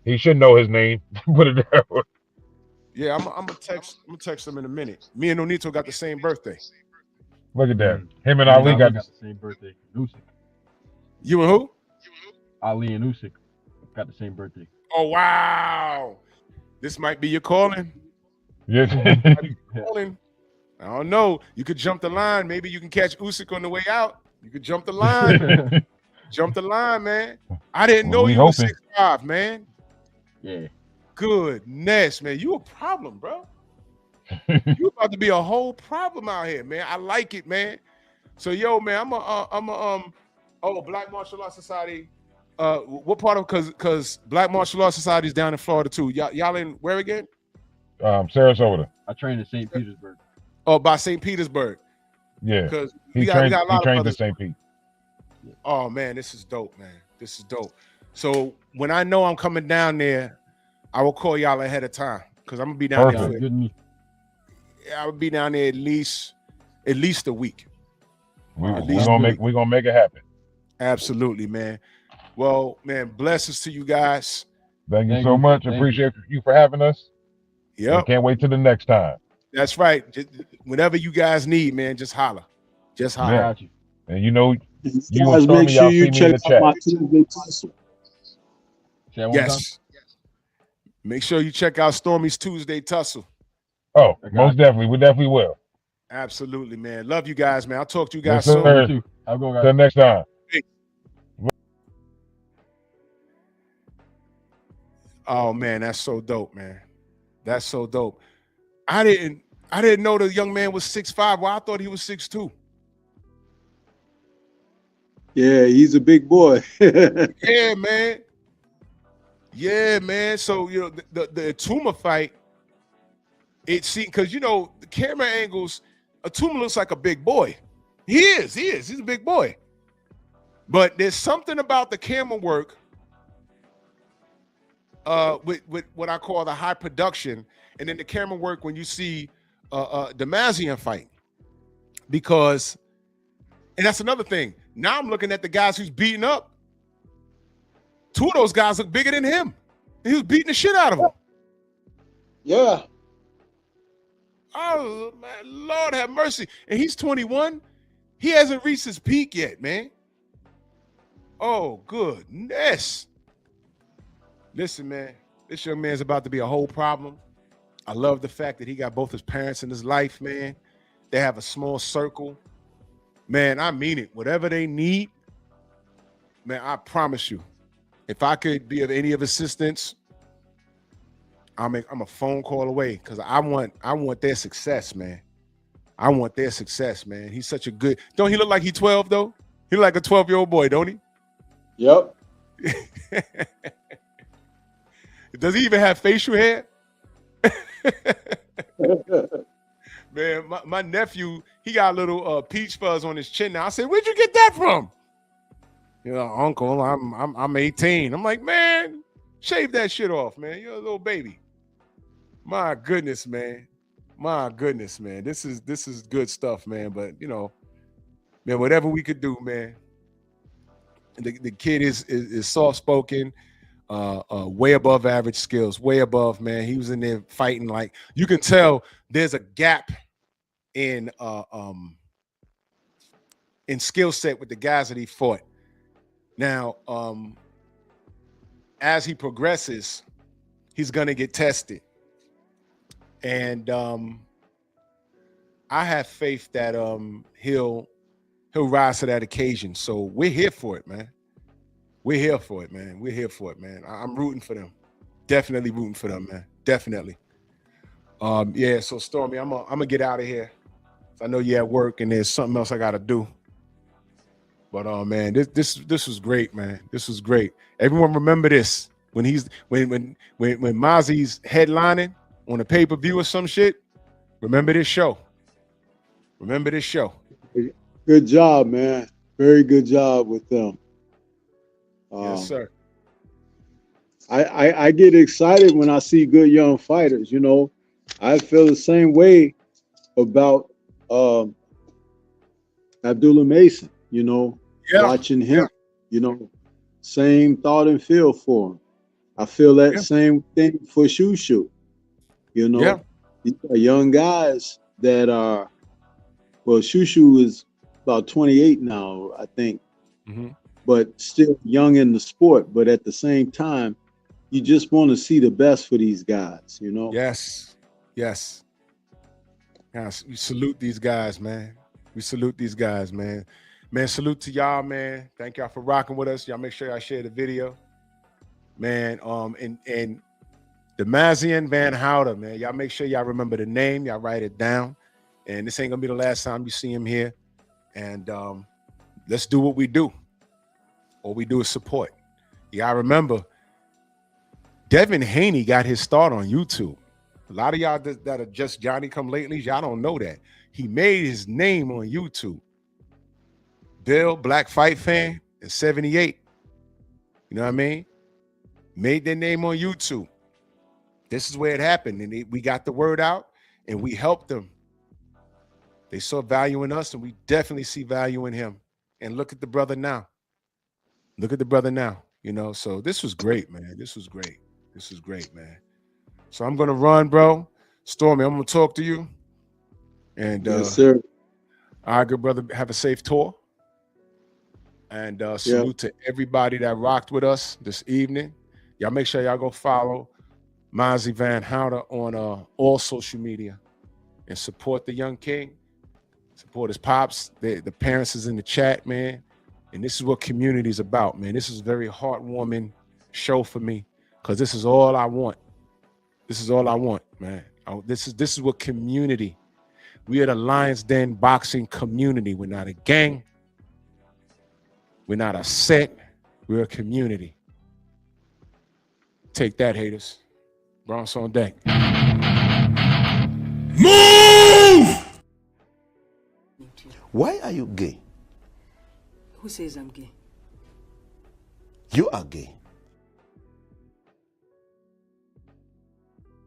he should know his name. Put it that way. Yeah, I'm gonna text him in a minute. Me and Nonito got the same birthday. Look at that. Him and Ali got the same birthday. Usyk. You and who? Ali and Usyk got the same birthday. Oh wow! This might be your calling. Yeah. Calling. I don't know. You could jump the line. Maybe you can catch Usyk on the way out. You could jump the line. Jump the line, man. I didn't know you were 6'5", man. Yeah. Goodness, man. You a problem, bro. You about to be a whole problem out here, man. I like it, man. So, yo, man, Black Martial Arts Society. What part of, because Black Martial Arts Society is down in Florida too. Y'all in where again? Sarasota. I trained in St. Petersburg. Oh, by St. Petersburg. Yeah. Because he trained in St. Pete. Oh man, this is dope, man. This is dope. So when I know I'm coming down there, I will call y'all ahead of time because I'm gonna be down there. I will be down there at least a week. We're gonna make it happen. Absolutely, man. Well, man, blessings to you guys. Thank you so much. Appreciate you for having us. Yeah. Can't wait till the next time. That's right. Just, whenever you guys need, man, just holler. Just holler. Yeah. And you and guys make sure you check out my Tuesday tussle. Yes. Make sure you check out Stormy's Tuesday tussle. Oh, most definitely. We definitely will. Absolutely, man. Love you guys, man. I'll talk to you guys soon. Till next time. Oh man, that's so dope, man. That's so dope. I didn't know the young man was 6'5". Well, I thought he was 6'2". Yeah, he's a big boy. Yeah, man. Yeah, man. So the Atuma fight, it seemed because the camera angles, Atuma looks like a big boy. He is. He's a big boy. But there's something about the camera work with what I call the high production, and then the camera work when you see Damazion fight, because, and that's another thing. Now I'm looking at the guys who's beating up. 2 of those guys look bigger than him. He was beating the shit out of him. Yeah. Oh man, Lord have mercy. And he's 21. He hasn't reached his peak yet, man. Oh, goodness. Listen, man, this young man's about to be a whole problem. I love the fact that he got both his parents in his life, man. They have a small circle. Man, I mean it. Whatever they need, man, I promise you, if I could be of any of assistance, I'm a phone call away because I want their success, man. I want their success, man. He's such a good. Don't he look like he's 12 though? He look like a 12-year-old boy, don't he? Yep. Does he even have facial hair? Man, my nephew, he got a little peach fuzz on his chin now. I said, where'd you get that from? You know, uncle, I'm 18. I'm like, man, shave that shit off, man. You're a little baby. My goodness, man. My goodness, man. This is good stuff, man. But you know, man, whatever we could do, man. The kid is soft spoken, way above average skills, way above, man. He was in there fighting, like you can tell there's a gap in skill set with the guys that he fought. Now, as he progresses, he's gonna get tested. And I have faith that he'll rise to that occasion. So we're here for it, man. We're here for it, man. We're here for it, man. I'm rooting for them. Definitely rooting for them, man. Definitely. Yeah, so Stormy, I'm gonna get out of here. I know you're at work and there's something else I gotta do. But man, this was great, man. This was great. Everyone remember this. When Mozzie's headlining on a pay-per-view or some shit, remember this show. Remember this show. Good job, man. Very good job with them. Yes, sir. I get excited when I see good young fighters. You know, I feel the same way about Abdullah Mason. You know, watching him. You know, same thought and feel for him. I feel that same thing for Shushu. You know, these are young guys that are. Well, Shushu is about 28 now, I think, but still young in the sport. But at the same time, you just want to see the best for these guys, you know? Yes. We salute these guys, man. We salute these guys, man. Man, salute to y'all, man. Thank y'all for rocking with us. Y'all make sure y'all share the video. Man, and Damazion Vanhouter, man. Y'all make sure y'all remember the name. Y'all write it down. And this ain't gonna be the last time you see him here. And let's do what we do. All we do is support. You gotta remember, Devin Haney got his start on YouTube. A lot of y'all that are just Johnny come latelys, y'all don't know that. He made his name on YouTube. Bill, Black Fight Fan, in 78. You know what I mean? Made their name on YouTube. This is where it happened. And we got the word out and we helped them. They saw value in us and we definitely see value in him. And look at the brother now. Look at the brother now, you know? So this was great, man. This was great. This was great, man. So I'm going to run, bro. Stormy, I'm going to talk to you. And yes, sir. All right, good brother. Have a safe tour. And salute to everybody that rocked with us this evening. Y'all make sure y'all go follow Mozzie Vanhouter on all social media and support the young king. Support his pops. The parents is in the chat, man. And this is what community is about, man. This is a very heartwarming show for me because this is all I want. This is all I want, man. This is what community. We are the Lions Den boxing community. We're not a gang. We're not a set. We're a community. Take that, haters. Bronx on deck. Move! Why are you gay? Who says I'm gay? You are gay.